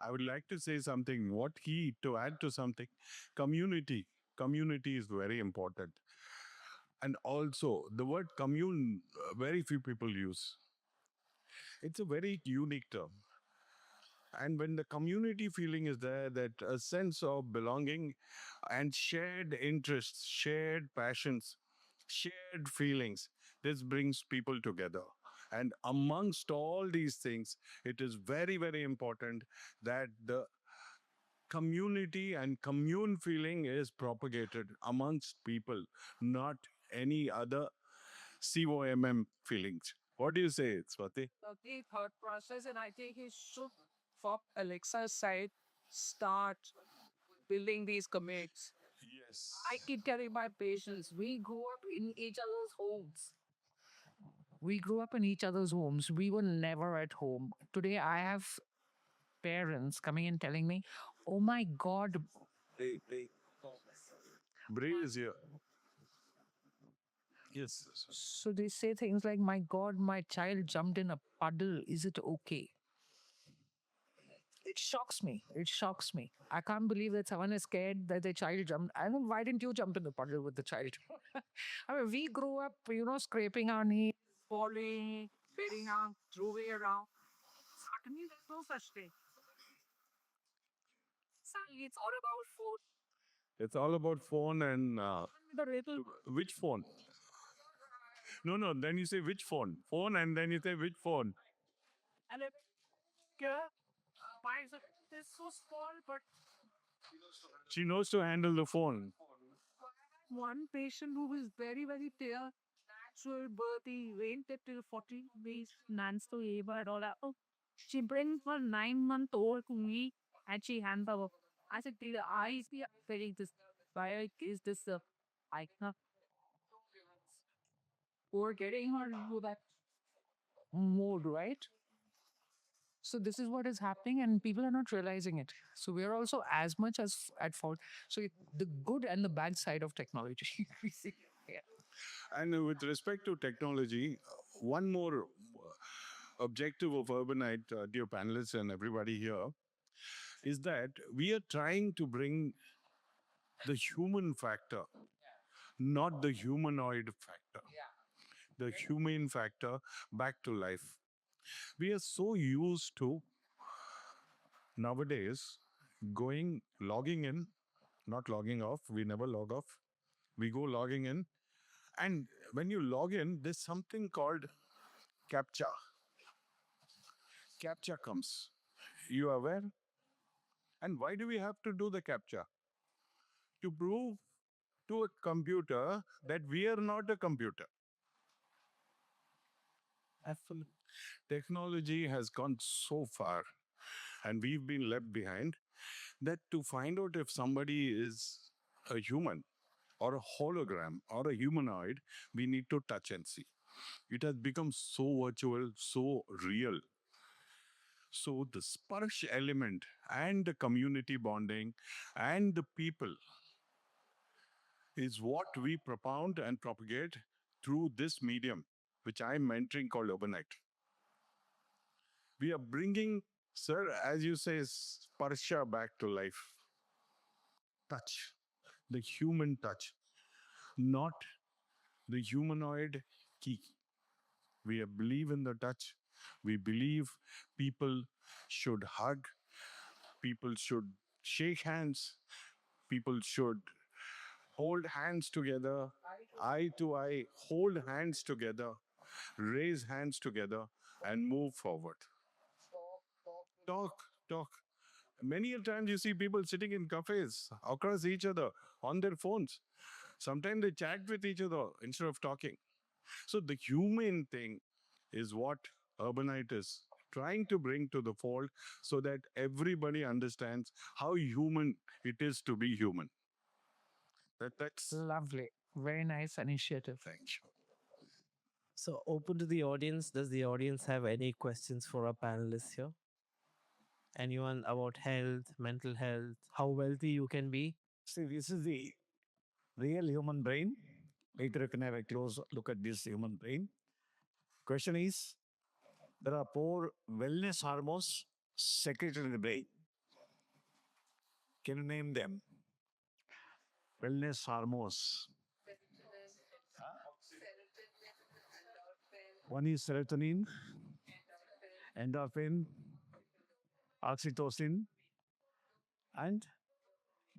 I would like to say something. What he to add to something, community. Community is very important, and also the word commune. Very few people use. It's a very unique term. And when the community feeling is there, that a sense of belonging and shared interests, shared passions, shared feelings, this brings people together. And amongst all these things, it is very, very important that the community and commune feeling is propagated amongst people, not any other COMM feelings. What do you say, Swati? The thought process, and I think he should, for Elixir's side, start building these commits. Yes. I keep telling my patients, we grew up in each other's homes. We grew up in each other's homes. We were never at home. Today, I have parents coming and telling me, oh my God, Hey. Bree is here. Yes. so they say things like, my God, my child jumped in a puddle. Is it okay? It shocks me. It shocks me. I can't believe that someone is scared that their child jumped. I mean, why didn't you jump in the puddle with the child? I mean, we grew up, scraping our knees, falling, failing out, throwing around. Suddenly, there's no such thing. Suddenly, it's all about food. It's all about phone and The little which phone? No. Then you say which phone? Phone, and then you say which phone? and it, yeah, why is it? It's so small, but She knows to handle the phone. one patient who was very, very clear, natural birth, he waited till 40 days, Nance to Eva and all that. Oh, she brings her 9-month-old to me and she hands over. I said, "Dear, I see very this. Why is this I cannot. We're getting her into that mode, right? So this is what is happening, and people are not realizing it. So we are also as much as at fault. So the good and the bad side of technology. We see. Yeah. And with respect to technology, one more objective of Urbanite, dear panelists and everybody here, is that we are trying to bring the human factor, not the humanoid factor, the humane factor back to life. We are so used to nowadays logging in, not logging off. We never log off. We go logging in. And when you log in, there's something called CAPTCHA. CAPTCHA comes. You are aware? And why do we have to do the CAPTCHA? To prove to a computer that we are not a computer. Absolutely. Technology has gone so far and we've been left behind that to find out if somebody is a human or a hologram or a humanoid, we need to touch and see. It has become so virtual, so real. So the sparsh element and the community bonding and the people is what we propound and propagate through this medium, which I'm mentoring called Urbanite. We are bringing, sir, as you say, sparsha back to life. Touch, the human touch, not the humanoid key. We believe in the touch. We believe people should hug, people should shake hands, people should hold hands together. eye to eye, hold hands together, raise hands together, and move forward. Talk, talk. Many a times you see people sitting in cafes across each other on their phones. Sometimes they chat with each other instead of talking. So the human thing is what Urbanite is trying to bring to the fold so that everybody understands how human it is to be human. That's Lovely. Very nice initiative. thank you. So, open to the audience. Does the audience have any questions for our panelists here? Anyone about health, mental health, how wealthy you can be? See, this is the real human brain. Later, you can have a close look at this human brain. Question is, there are four wellness hormones secreted in the brain. Can you name them? Wellness hormones. One is serotonin, endorphin, oxytocin, and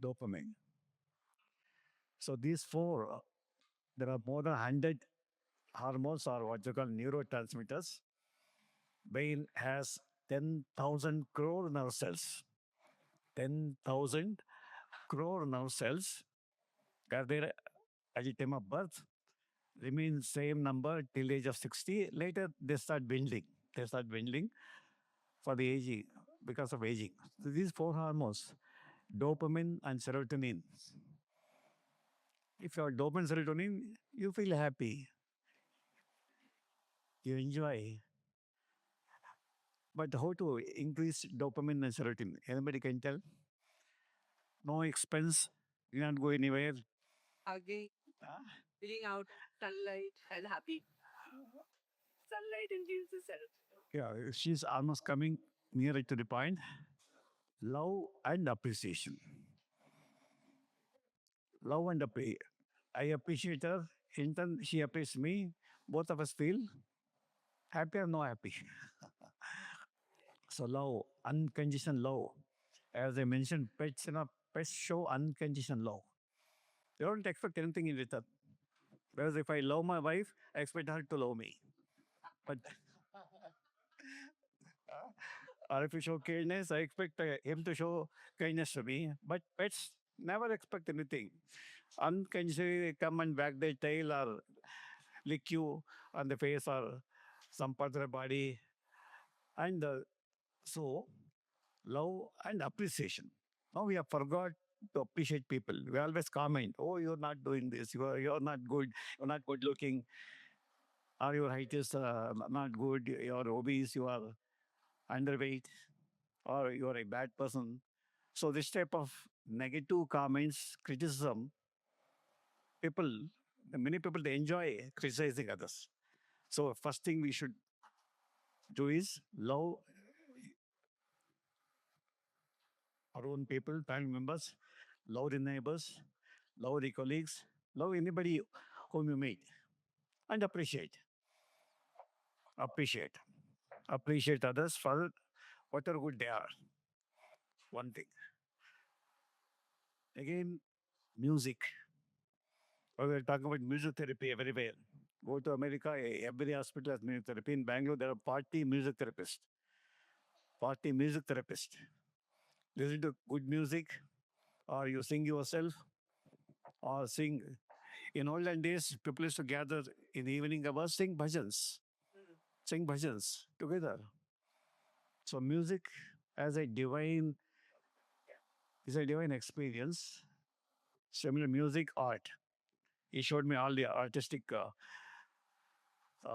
dopamine. So these four, there are more than 100 hormones or what you call neurotransmitters. Brain has 10,000 crore nerve cells. 10,000 crore nerve cells are there at the time of birth, remain same number till age of 60. Later, they start dwindling. They start dwindling for the aging, because of aging. So these four hormones, dopamine and serotonin. If you have dopamine, serotonin, you feel happy, you enjoy. But how to increase dopamine and serotonin? Anybody can tell? No expense, you not go anywhere. Hugging, Ah, being out, sunlight, and happy. Sunlight induces serotonin. yeah, she's almost coming nearer to the point. Love and appreciation. Love and appreciation. I appreciate her. In turn, she appreciates me. Both of us feel happy or no happy. So love, unconditional love. As I mentioned, pets, pets show unconditional love. They don't expect anything in return. Whereas if I love my wife, I expect her to love me. But or if you show kindness, I expect him to show kindness to me. But pets never expect anything. Unconditionally, they come and wag their tail or lick you on the face or some part of the body. And so, love and appreciation. Now we have forgot to appreciate people. We always comment, oh, you're not doing this, you're not good, you're not good looking, or your height is not good, you're obese, you are underweight, or you're a bad person. So this type of negative comments, criticism, people, many people, they enjoy criticizing others. So first thing we should do is love our own people, family members, love the neighbors, love the colleagues, love anybody whom you meet, and appreciate. Appreciate. Appreciate others for whatever good they are. One thing. Again, music. We're talking about music therapy everywhere. Go to America, every hospital has music therapy. In Bangalore, there are 40 music therapists. 40 music therapists. Listen to good music, or you sing yourself, or sing. In olden days, people used to gather in the evening hours, sing bhajans together. So music as a divine is a divine experience. Similar music, art. He showed me all the artistic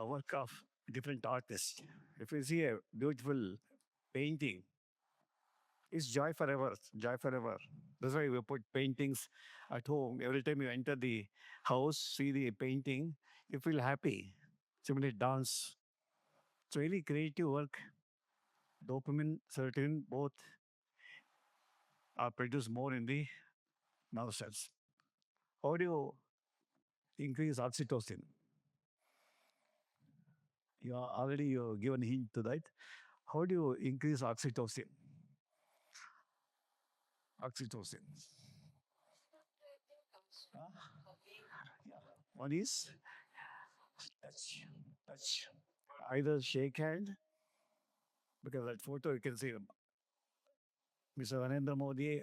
work of different artists. If you see a beautiful painting, it's joy forever, joy forever. That's why we put paintings at home. Every time you enter the house, see the painting, you feel happy. Similarly, dance. It's really creative work. Dopamine, serotonin, both are produced more in the nerve cells. How do you increase oxytocin? You are already given hint to that. How do you increase oxytocin? Oxytocin. One is touch, touch. Either shake hand, because that photo you can see Mr. Narendra Modi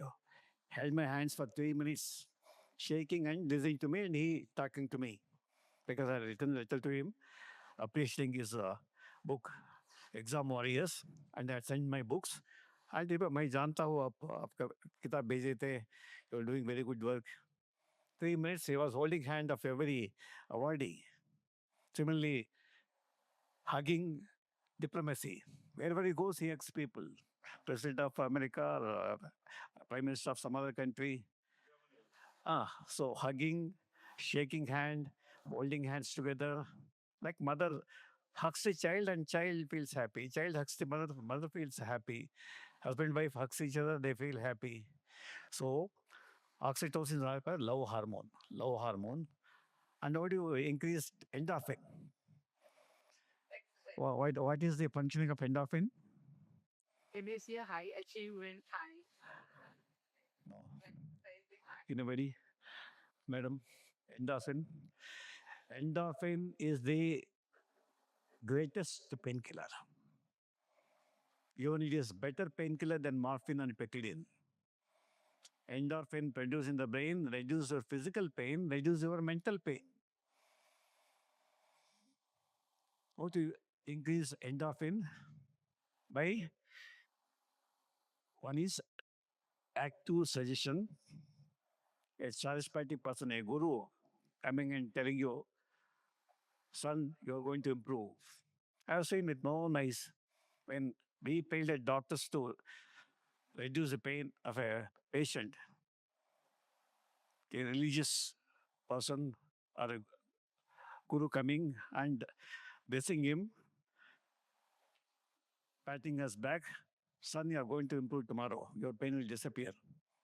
held my hands for 3 minutes, shaking and listening to me, and he talking to me because I written a letter to him appreciating his book, Exam Warriors, and I sent my books. And मैं जानता हूँ आप आपका किताब भेजे थे. You're doing very good work. 3 minutes he was holding hand of every awardee. Similarly, hugging diplomacy. Wherever he goes, he hugs people. President of America, or, Prime Minister of some other country. So hugging, shaking hand, holding hands together, like mother hugs the child and child feels happy. Child hugs the mother, mother feels happy. Husband wife hugs each other, they feel happy. So oxytocin is like a love hormone, love hormone. And what do you increase endorphin? What is the functioning of endorphin? MSc high achievement, high. No. Anybody? Madam? Endorphin? Endorphin is the greatest painkiller. You need is better painkiller than morphine and pectidine. Endorphin produced in the brain reduce your physical pain, reduce your mental pain. How to increase endorphin? By one is active suggestion. A charismatic person, a guru, coming and telling you, son, you're going to improve. I've seen it no nice when we paid a doctors to reduce the pain of a patient. A religious person or a guru coming and blessing him, patting us back. Son, you are going to improve tomorrow. Your pain will disappear.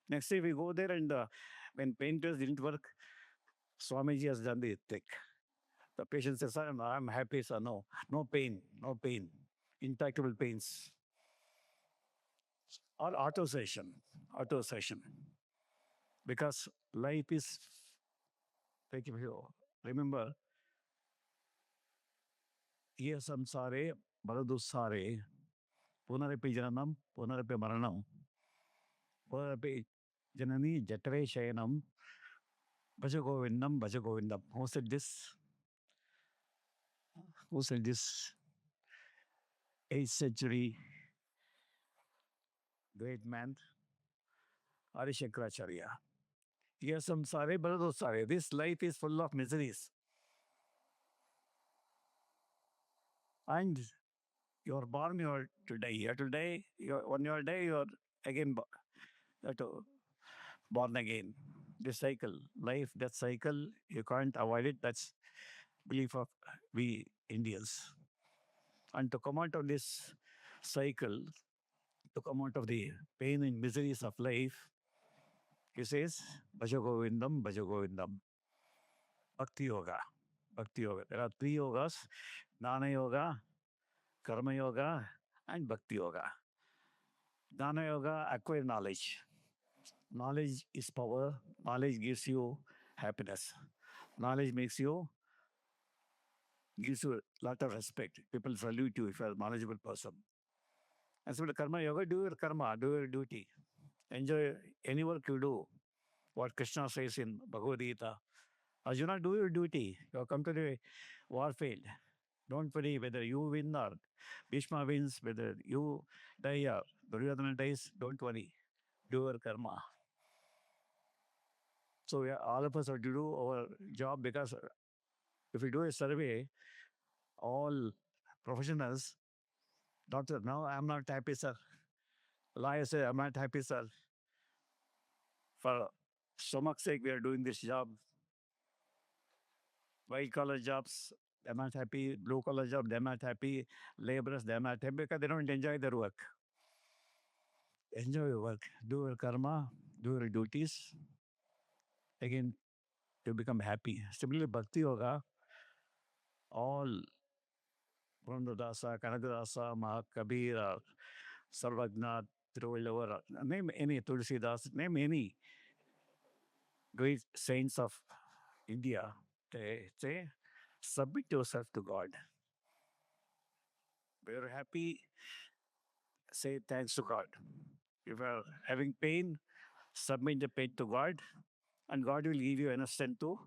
Next day we go there and when painkillers didn't work, Swamiji has done the trick. The patient says, sir, I'm happy, sir. No, no pain, no pain. Intractable pains. Or auto session, auto session. Because life is, take you remember, ye samsare, baladusare, punarapi jananam, punarapi maranam, punarapi janani jatare shayanam, bhajagovindam, bhajagovindam. Who said this? Who said this? 8th century great man, Adi Shankaracharya. Yes, I'm sorry, brother, sorry. This life is full of miseries. And you're born, you're to die. You're to die, when you're die, you're again you're to born again. This cycle, life, that cycle, you can't avoid it. That's belief of we Indians. And to come out of this cycle, to come out of the pain and miseries of life, he says, Bhajagovindam, Bhajagovindam. Bhakti Yoga. Bhakti Yoga. There are three yogas, Jnana Yoga, Karma Yoga, and Bhakti Yoga. Jnana Yoga, acquire knowledge. Knowledge is power. Knowledge gives you happiness. Knowledge gives you a lot of respect. People salute you if you're a knowledgeable person. And so the Karma Yoga, do your karma, do your duty. Enjoy any work you do. What Krishna says in Bhagavad Gita. Arjuna, do your duty. You have come to the warfield. Don't worry whether you win or Bhishma wins, whether you die or Duryodhana dies. Don't worry. Do your karma. So yeah, all of us have to do our job because if we do a survey, all professionals, doctor, no, I'm not happy, sir. Lawyer say, I'm not happy, sir. For stomach's sake, we are doing this job. White collar jobs, they're not happy. Blue collar job, they're not happy. Laborers, they're not happy because they don't enjoy their work. Enjoy your work. Do your karma, do your duties. Again, to become happy. Similarly, Bhakti Yoga, all Purandadasa, Kanadasa, Mahakabir, Sarvagna, Thiruvalluvar, name any Tulsidas, name any great saints of India, say, submit yourself to God. When you're happy, say thanks to God. If you're having pain, submit the pain to God, and God will give you enough strength to.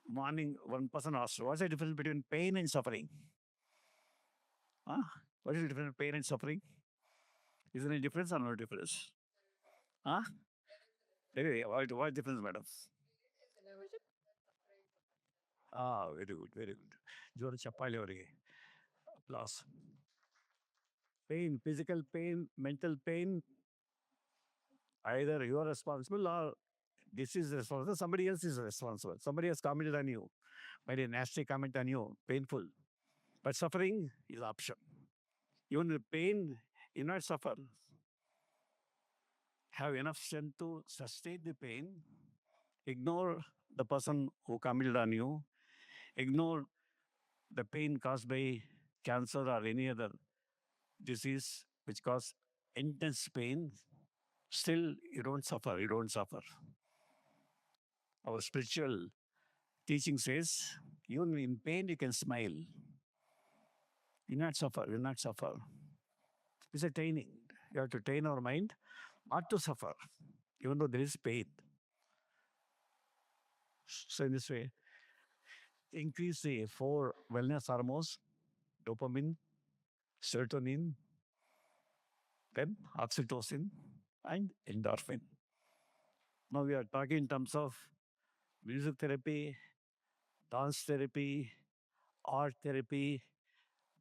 Morning, one person asked, what's the difference between pain and suffering? Huh? What is the difference between pain and suffering? Is there any difference or no difference? Huh? Anyway, what difference, madam? Ah, very good, very good. ಜೋರು ಚಪ್ಪಾಳೆ ಅವರಿಗೆ. Applause. Pain, physical pain, mental pain, either you are responsible or this is responsible, somebody else is responsible. Somebody has commented on you, made a nasty comment on you, painful. But suffering is option. Even the pain, you not suffer. Have enough strength to sustain the pain, ignore the person who commented on you, ignore the pain caused by cancer or any other disease which cause intense pain, still you don't suffer, you don't suffer. Our spiritual teaching says, even in pain you can smile. You not suffer, you not suffer. It's a training. You have to train our mind not to suffer, even though there is pain. So in this way, increase the four wellness hormones, dopamine, serotonin, then oxytocin, and endorphin. Now we are talking in terms of music therapy, dance therapy, art therapy,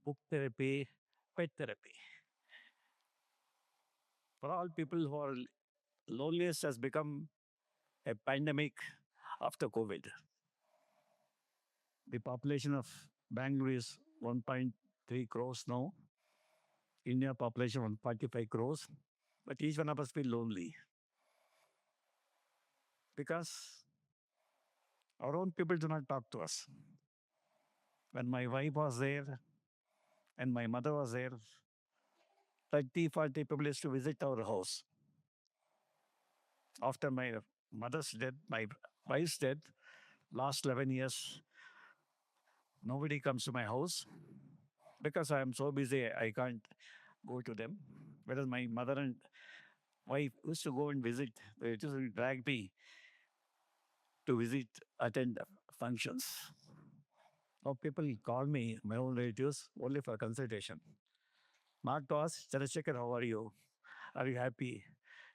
book therapy, pet therapy. For all people who are loneliness has become a pandemic after COVID. The population of Bangalore is 1.3 crores now. India population 145 crores. But each one of us feel lonely because our own people do not talk to us. When my wife was there and my mother was there, 30, 40 people used to visit our house. After my mother's death, my wife's death, last 11 years, nobody comes to my house because I am so busy, I can't go to them. Whereas my mother and wife used to go and visit. They used to drag me to visit, attend functions. Now people call me, my own relatives, only for consultation. Not to ask, Chandrashekar, how are you? Are you happy?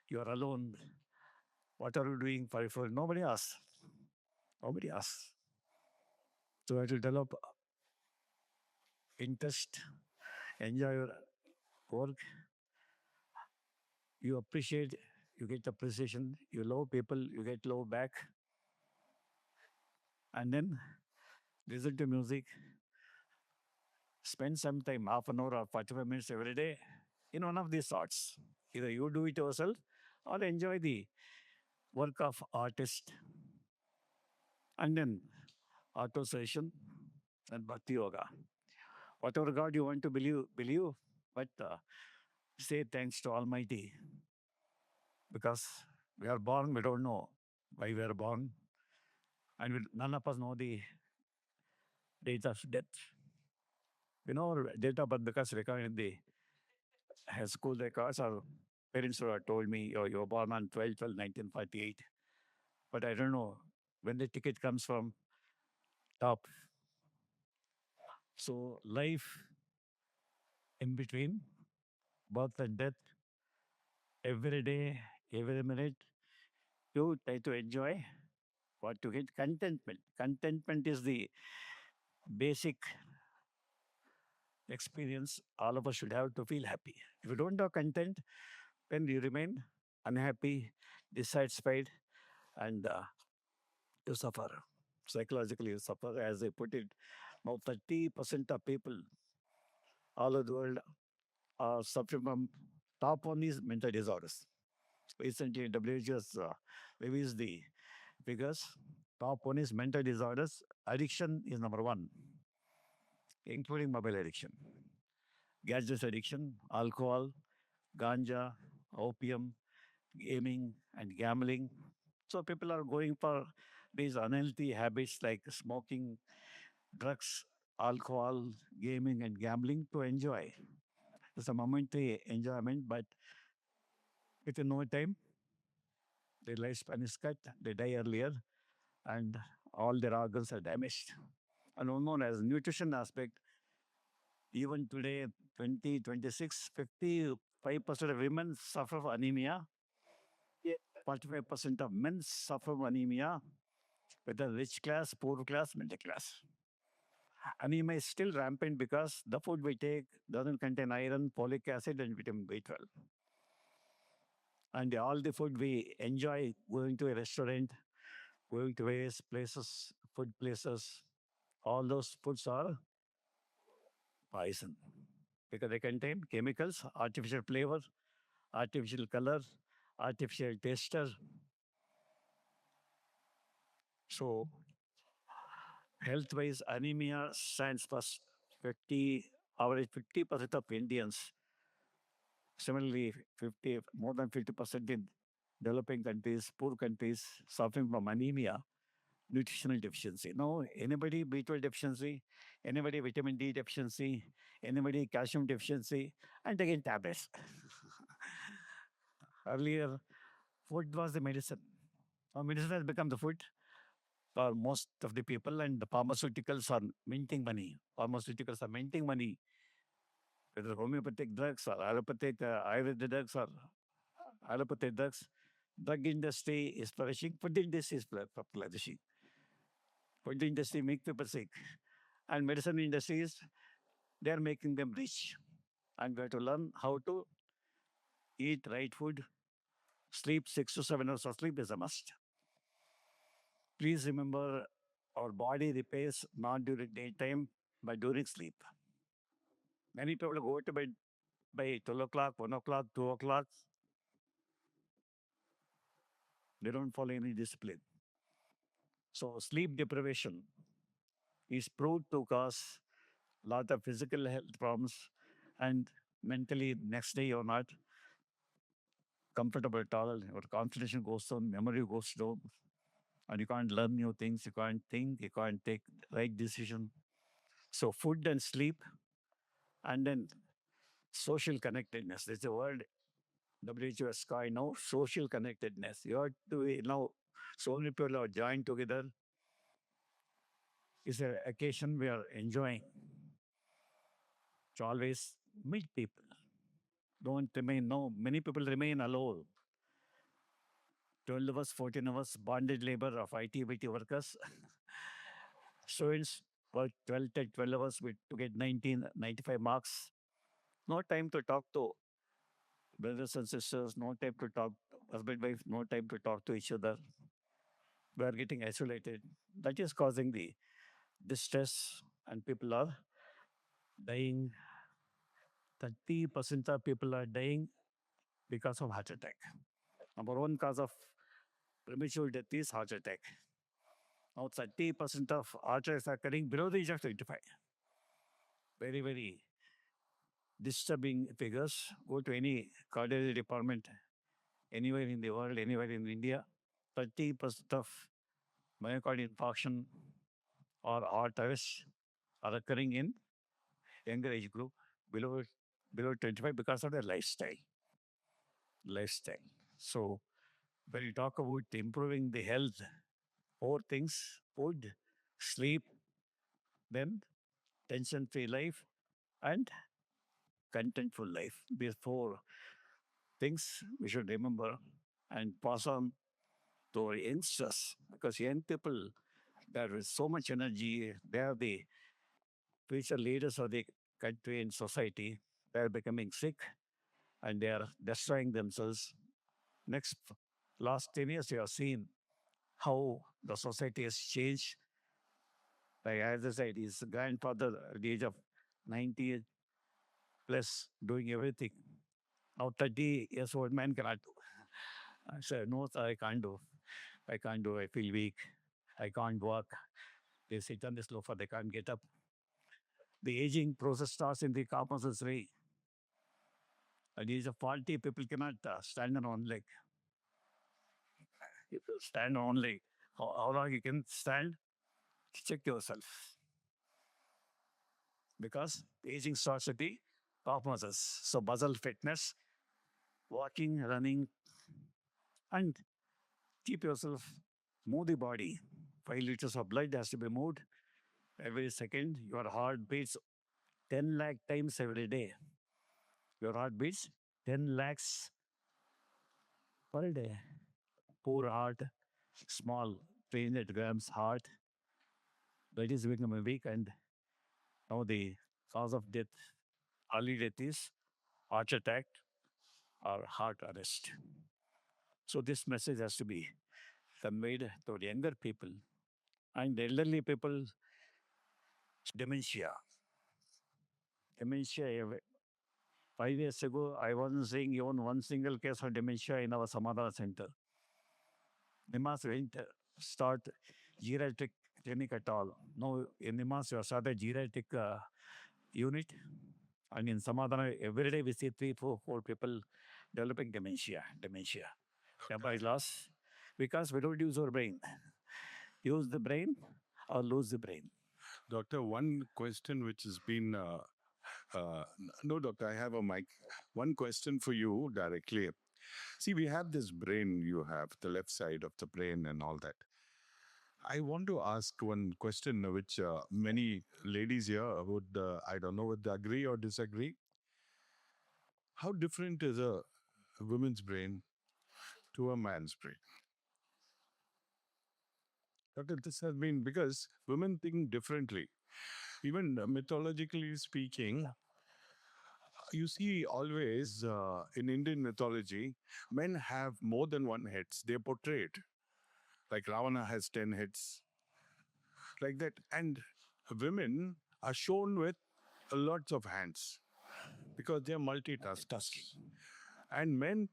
You are alone. What are you doing for your phone? Nobody asks. Nobody asks. So I have to develop interest, enjoy your work. You appreciate, you get appreciation. You love people, you get love back. And then listen to music. Spend some time, half an hour or 45 minutes every day in one of these sorts. Either you do it yourself or enjoy the work of artist. And then auto session and bhakti yoga. Whatever God you want to believe, believe, but say thanks to Almighty because we are born, we don't know why we are born, and none of us know the date of death. We know our date of birth because recorded in the school records. Our parents would have told me, oh, you were born on 12/12/1948. But I don't know when the ticket comes from top. So life in between birth and death, every day, every minute, you try to enjoy what you get. Contentment. Contentment is the basic experience all of us should have to feel happy. If you don't have content, then you remain unhappy, dissatisfied, and you suffer. Psychologically, you suffer. As I put it, now 30% of people all over the world are suffering from top one is mental disorders. Recently, WHO has released the figures. Top one is mental disorders. Addiction is number one, including mobile addiction, gadgets addiction, alcohol, ganja, opium, gaming, and gambling. So people are going for These unhealthy habits like smoking, drugs, alcohol, gaming, and gambling to enjoy. It's a momentary enjoyment, but within no time, their lifespan is cut, they die earlier, and all their organs are damaged. And one more as nutrition aspect, even today, 2026, 55% of women suffer from anemia. 45% of men suffer from anemia, whether rich class, poor class, middle class. Anemia is still rampant because the food we take doesn't contain iron, folic acid, and vitamin B12. And all the food we enjoy, going to a restaurant, going to various places, food places, all those foods are poison because they contain chemicals, artificial flavor, artificial color, artificial taster. So, health wise, anemia stands for 50, average 50% of Indians. Similarly, 50, more than 50% in developing countries, poor countries, suffering from anemia, nutritional deficiency. No, anybody B12 deficiency, anybody vitamin D deficiency, anybody calcium deficiency, and again tablets. Earlier, food was the medicine. Now, medicine has become the food for most of the people, and the pharmaceuticals are minting money. Pharmaceuticals are minting money, whether homeopathic drugs or allopathic Ayurvedic drugs or allopathic drugs. Drug industry is flourishing, food industry is flourishing. Food industry make people sick. And medicine industries, they are making them rich. And we have to learn how to eat right food. Sleep 6 to 7 hours of sleep is a must. Please remember our body repairs not during daytime, but during sleep. Many people go to bed by 12 o'clock, 1 o'clock, 2 o'clock. They don't follow any discipline. So sleep deprivation is proved to cause a lot of physical health problems and mentally next day you're not comfortable at all. Your concentration goes down, memory goes down, and you can't learn new things, you can't think, you can't take the right decision. So food and sleep, and then social connectedness. There's a word WHO has coined now, social connectedness. You have to, so many people are joined together. It's an occasion we are enjoying. To always meet people. Don't remain, no, many people remain alone. 12 hours, 14 hours bonded labor of IT workers. Students work 12 to 12 hours to get 95 marks. No time to talk to brothers and sisters, no time to talk, husband, wife, no time to talk to each other. We are getting isolated. That is causing the distress, and people are dying. 30% of people are dying because of heart attack. Number one cause of premature death is heart attack. Now 30% of heart attacks are occurring below the age of 25. Very, very disturbing figures. Go to any cardiology department anywhere in the world, anywhere in India, 30% of myocardial infarction or heart arrest are occurring in younger age group below below 25 because of their lifestyle. Lifestyle. So when you talk about improving the health, four things: food, sleep, then tension-free life, and contentful life. These four things we should remember and pass on to our youngsters because young people, there is so much energy. They are the future leaders of the country and society. They are becoming sick and they are destroying themselves. Next, last 10 years, you have seen how the society has changed. Like as I said, his grandfather at the age of 90 plus doing everything. Now 30 years old man cannot do. I said, no, sir, I can't do. I can't do. I feel weak. I can't walk. They sit on the sofa. They can't get up. The aging process starts in the calf muscles way. At the age of 40, people cannot stand on one leg. People stand on one leg. how long you can stand, check yourself. Because aging starts at the top muscles. So muscle fitness, walking, running, and keep yourself, move the body. 5 liters of blood has to be moved every second. Your heart beats 10 lakh times every day. Your heart beats 10 lakhs per day. Poor heart, small 300 grams heart, that is becoming weak. And now the cause of death, early death is heart attack or heart arrest. So this message has to be conveyed to the younger people and the elderly people. Dementia. Dementia. 5 years ago, I wasn't seeing even one single case of dementia in our Samadhana center. Nimas didn't start geriatric clinic at all. No, in Nimas, we started geriatric unit. And in Samadhana, every day we see three, four people developing dementia. Memory loss. Because we don't use our brain. Use the brain or lose the brain. Doctor, one question which has been no, doctor, I have a mic. One question for you directly. See, we have this brain, you have the left side of the brain and all that. I want to ask one question which many ladies here would, I don't know, would agree or disagree. How different is a woman's brain to a man's brain? Doctor, this has been because women think differently. Even mythologically speaking, you see always in Indian mythology, men have more than one heads. They're portrayed. Like Ravana has 10 heads. Like that. And women are shown with lots of hands because they're multitasking. And men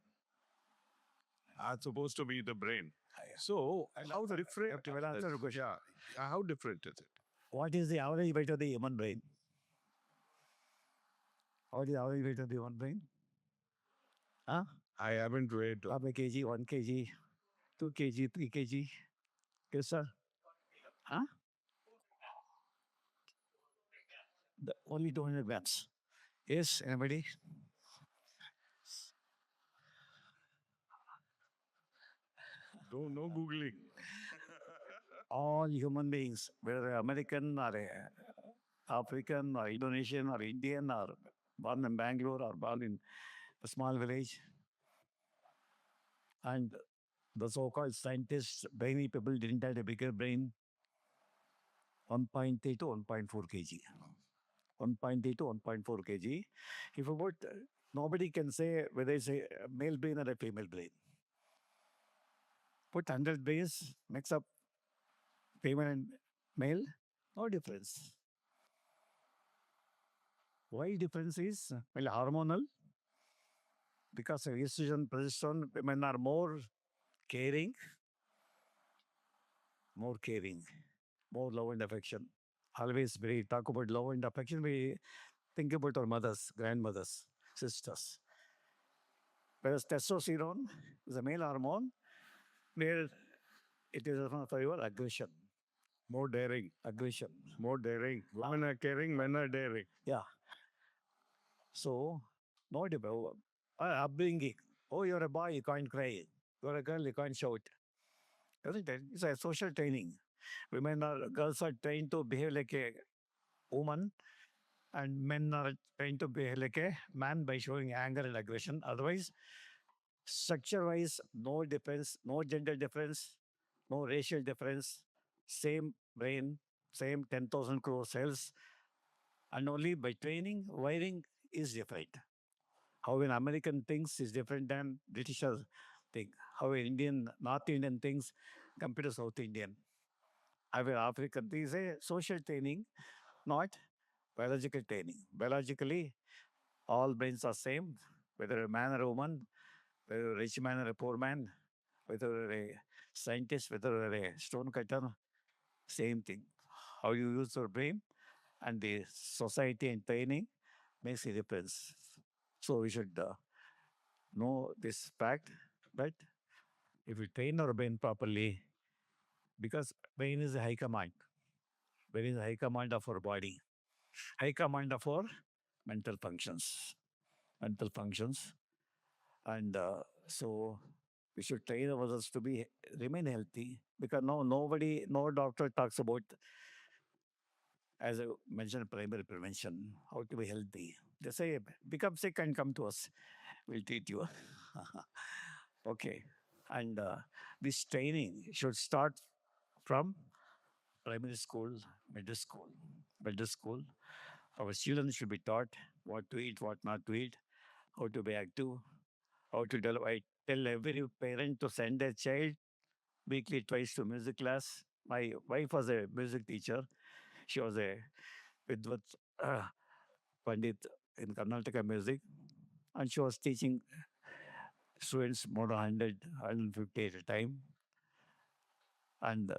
are supposed to be the brain. So, how different? Well, answer the question. Yeah, how different is it? What is the average weight of the human brain? What is the average weight of the human brain? Huh? I haven't read. Half a kg, 1 kg, 2 kg, 3 kg. Yes, sir. Huh? Only 200 grams. Yes, anybody? No Googling. All human beings, whether American or African or Indonesian or Indian or born in Bangalore or born in a small village, and the so-called scientists, brainy people didn't have a bigger brain, 1.3 to 1.4 kg. 1.3 to 1.4 kg. If you put, nobody can say whether it's a male brain or a female brain. Put 100 brains, mix up female and male, no difference. Why difference is? Well, hormonal. Because of estrogen, progesterone, women are more caring, more love and affection. Always we talk about love and affection, we think about our mothers, grandmothers, sisters. Whereas testosterone is a male hormone where it is for your aggression. More daring. Aggression. More daring. Women are caring, men are daring. Yeah. So, no debate. Upbringing. Oh, you're a boy, you can't cry. You're a girl, you can't shout. Isn't it? It's a social training. Girls are trained to behave like a woman, and men are trained to behave like a man by showing anger and aggression. Otherwise, structure-wise, no difference, no gender difference, no racial difference, same brain, same 10,000 crore cells, and only by training, wiring is different. How an American thinks is different than Britishers think. How an Indian, North Indian thinks compared to South Indian. How an African thinks a social training, not biological training. Biologically, all brains are same, whether a man or a woman, whether a rich man or a poor man, whether a scientist, whether a stone cutter, same thing. How you use your brain and the society and training makes a difference. So we should know this fact. But if we train our brain properly, because brain is a high command. Brain is a high command of our body, high command of our mental functions, mental functions, and so we should train ourselves to be remain healthy because no doctor talks about, as I mentioned, primary prevention, how to be healthy. They say become sick and come to us, we'll treat you. Okay, and this training should start from primary school, middle school, middle school. Our children should be taught what to eat, what not to eat, how to be active, how to develop. I tell every parent to send their child weekly twice to music class. My wife was a music teacher. She was a Vidvat uh, Pandit in Karnataka music, and she was teaching students more than 100, 150 at a time. And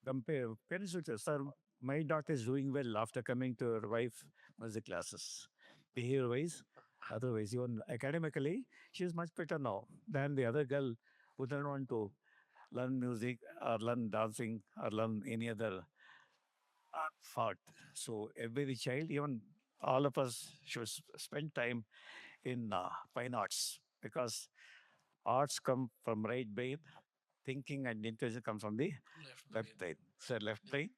compare parents would say, "Sir, my daughter is doing well after coming to her wife music classes. Behavior wise, otherwise, even academically, she is much better now than the other girl who didn't want to learn music or learn dancing or learn any other art." So every child, even all of us, should spend time in fine arts because arts come from right brain, thinking and intelligence come from the left brain. So left brain.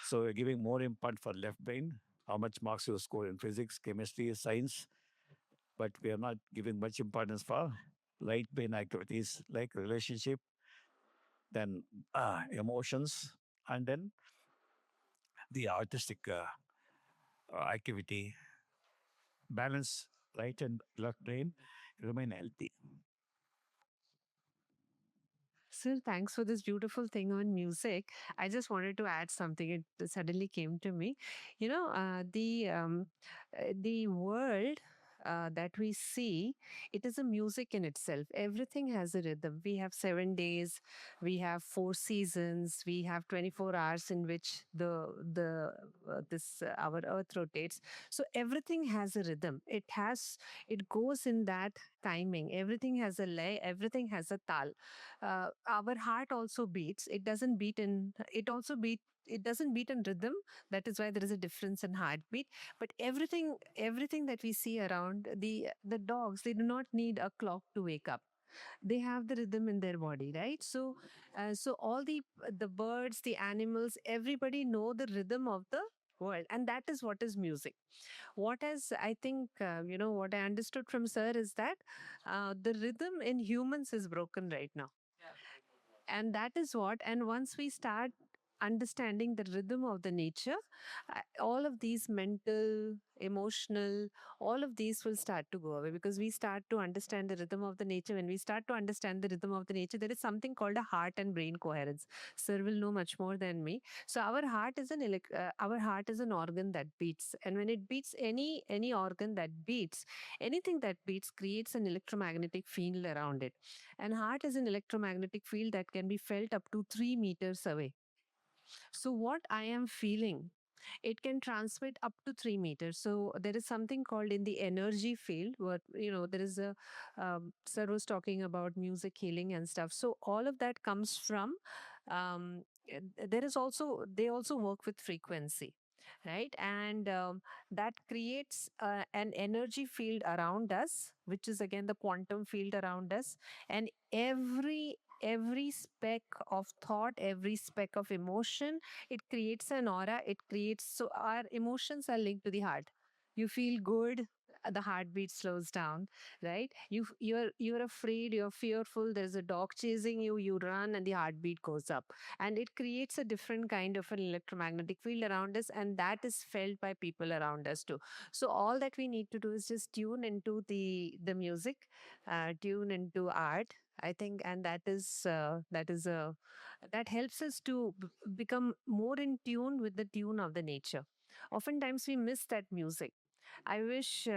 So we're giving more impact for left brain, how much marks you score in physics, chemistry, science, but we are not giving much importance for right brain activities like relationship, then emotions, and then the artistic activity. Balance right and left brain remain healthy. Sir, thanks for this beautiful thing on music. I just wanted to add something. It suddenly came to me. You know, the world that we see, it is a music in itself. Everything has a rhythm. We have 7 days, we have 4 seasons, we have 24 hours in which the this our Earth rotates. So everything has a rhythm. It goes in that timing. Everything has a lay. Everything has a tal. Our heart also beats. It doesn't beat in. It also beat. It doesn't beat in rhythm. That is why there is a difference in heartbeat. But everything that we see around, the dogs, they do not need a clock to wake up. They have the rhythm in their body, right? So all the birds, the animals, everybody know the rhythm of the world, and that is what is music. What has I think what I understood from sir is that the rhythm in humans is broken right now, and that is what, and once we start understanding the rhythm of the nature, all of these mental, emotional, all of these will start to go away because we start to understand the rhythm of the nature. When we start to understand the rhythm of the nature, there is something called a heart and brain coherence. Sir will know much more than me. So our heart is an organ that beats, and when it beats, any organ that beats, anything that beats creates an electromagnetic field around it. And heart is an electromagnetic field that can be felt up to 3 meters away. So what I am feeling, it can transmit up to 3 meters. So there is something called in the energy field, what there is a sir was talking about music healing and stuff. So all of that comes from there is also, they also work with frequency, right? And that creates an energy field around us, which is again the quantum field around us. And every speck of thought, every speck of emotion, it creates an aura. It creates, so our emotions are linked to the heart. You feel good, the heartbeat slows down, right? You're afraid, you're fearful, there's a dog chasing you, you run and the heartbeat goes up, and it creates a different kind of an electromagnetic field around us, and that is felt by people around us too. So all that we need to do is just tune into the music, tune into art, I think, and that helps us to become more in tune with the tune of the nature. Oftentimes we miss that music. I wish,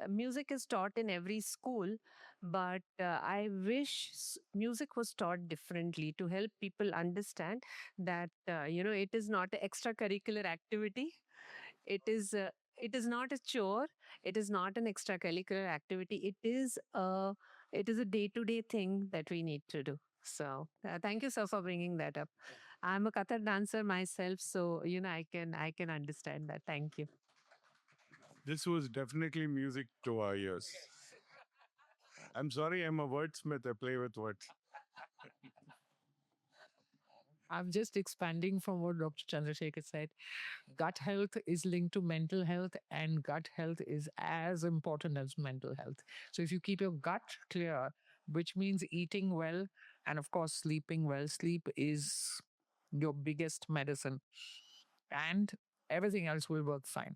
music is taught in every school, but I wish music was taught differently to help people understand that, it is not an extracurricular activity. It is. It is not a chore. It is not an extracurricular activity. It is a day-to-day thing that we need to do. So thank you, sir, for bringing that up. I'm a Kathak dancer myself, so I can understand that. Thank you. This was definitely music to our ears. I'm sorry, I'm a wordsmith. I play with words. I'm just expanding from what Dr. Chandrashekar said. Gut health is linked to mental health, and gut health is as important as mental health. So, if you keep your gut clear, which means eating well and, of course, sleeping well, sleep is your biggest medicine, and everything else will work fine.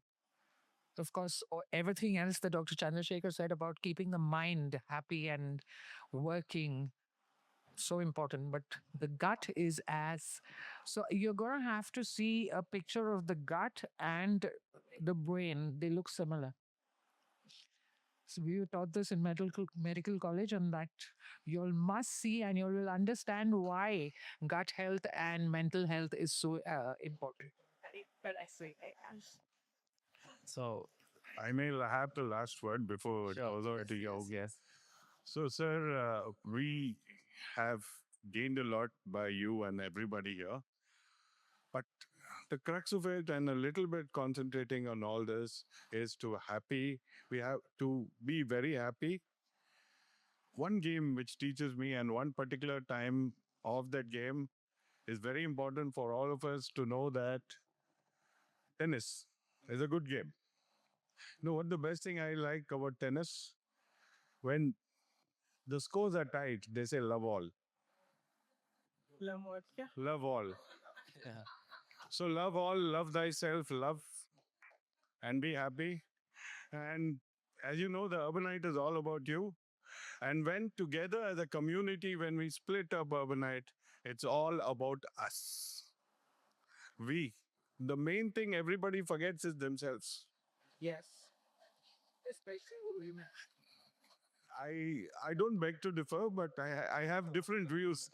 Of course, everything else that Dr. Chandrashekar said about keeping the mind happy and working so important, but the gut is as so you're going to have to see a picture of the gut and the brain. They look similar. So we were taught this in medical college, and that you'll must see and you will understand why gut health and mental health is so important. But I say, So, I may have the last word before it sure. goes over to you. Yes. So, sir, we have gained a lot by you and everybody here. But the crux of it, and a little bit concentrating on all this, is to happy. We have to be very happy. One game which teaches me, and one particular time of that game is very important for all of us to know that tennis is a good game. You know what the best thing I like about tennis? When the scores are tight, they say love all. Love all. Yeah. So love all, love thyself, love and be happy. And as you know, the Urbanite is all about you. And when together as a community, when we split up Urbanite, it's all about us. We. The main thing everybody forgets is themselves. yes, especially women. I don't beg to differ, but I have different views.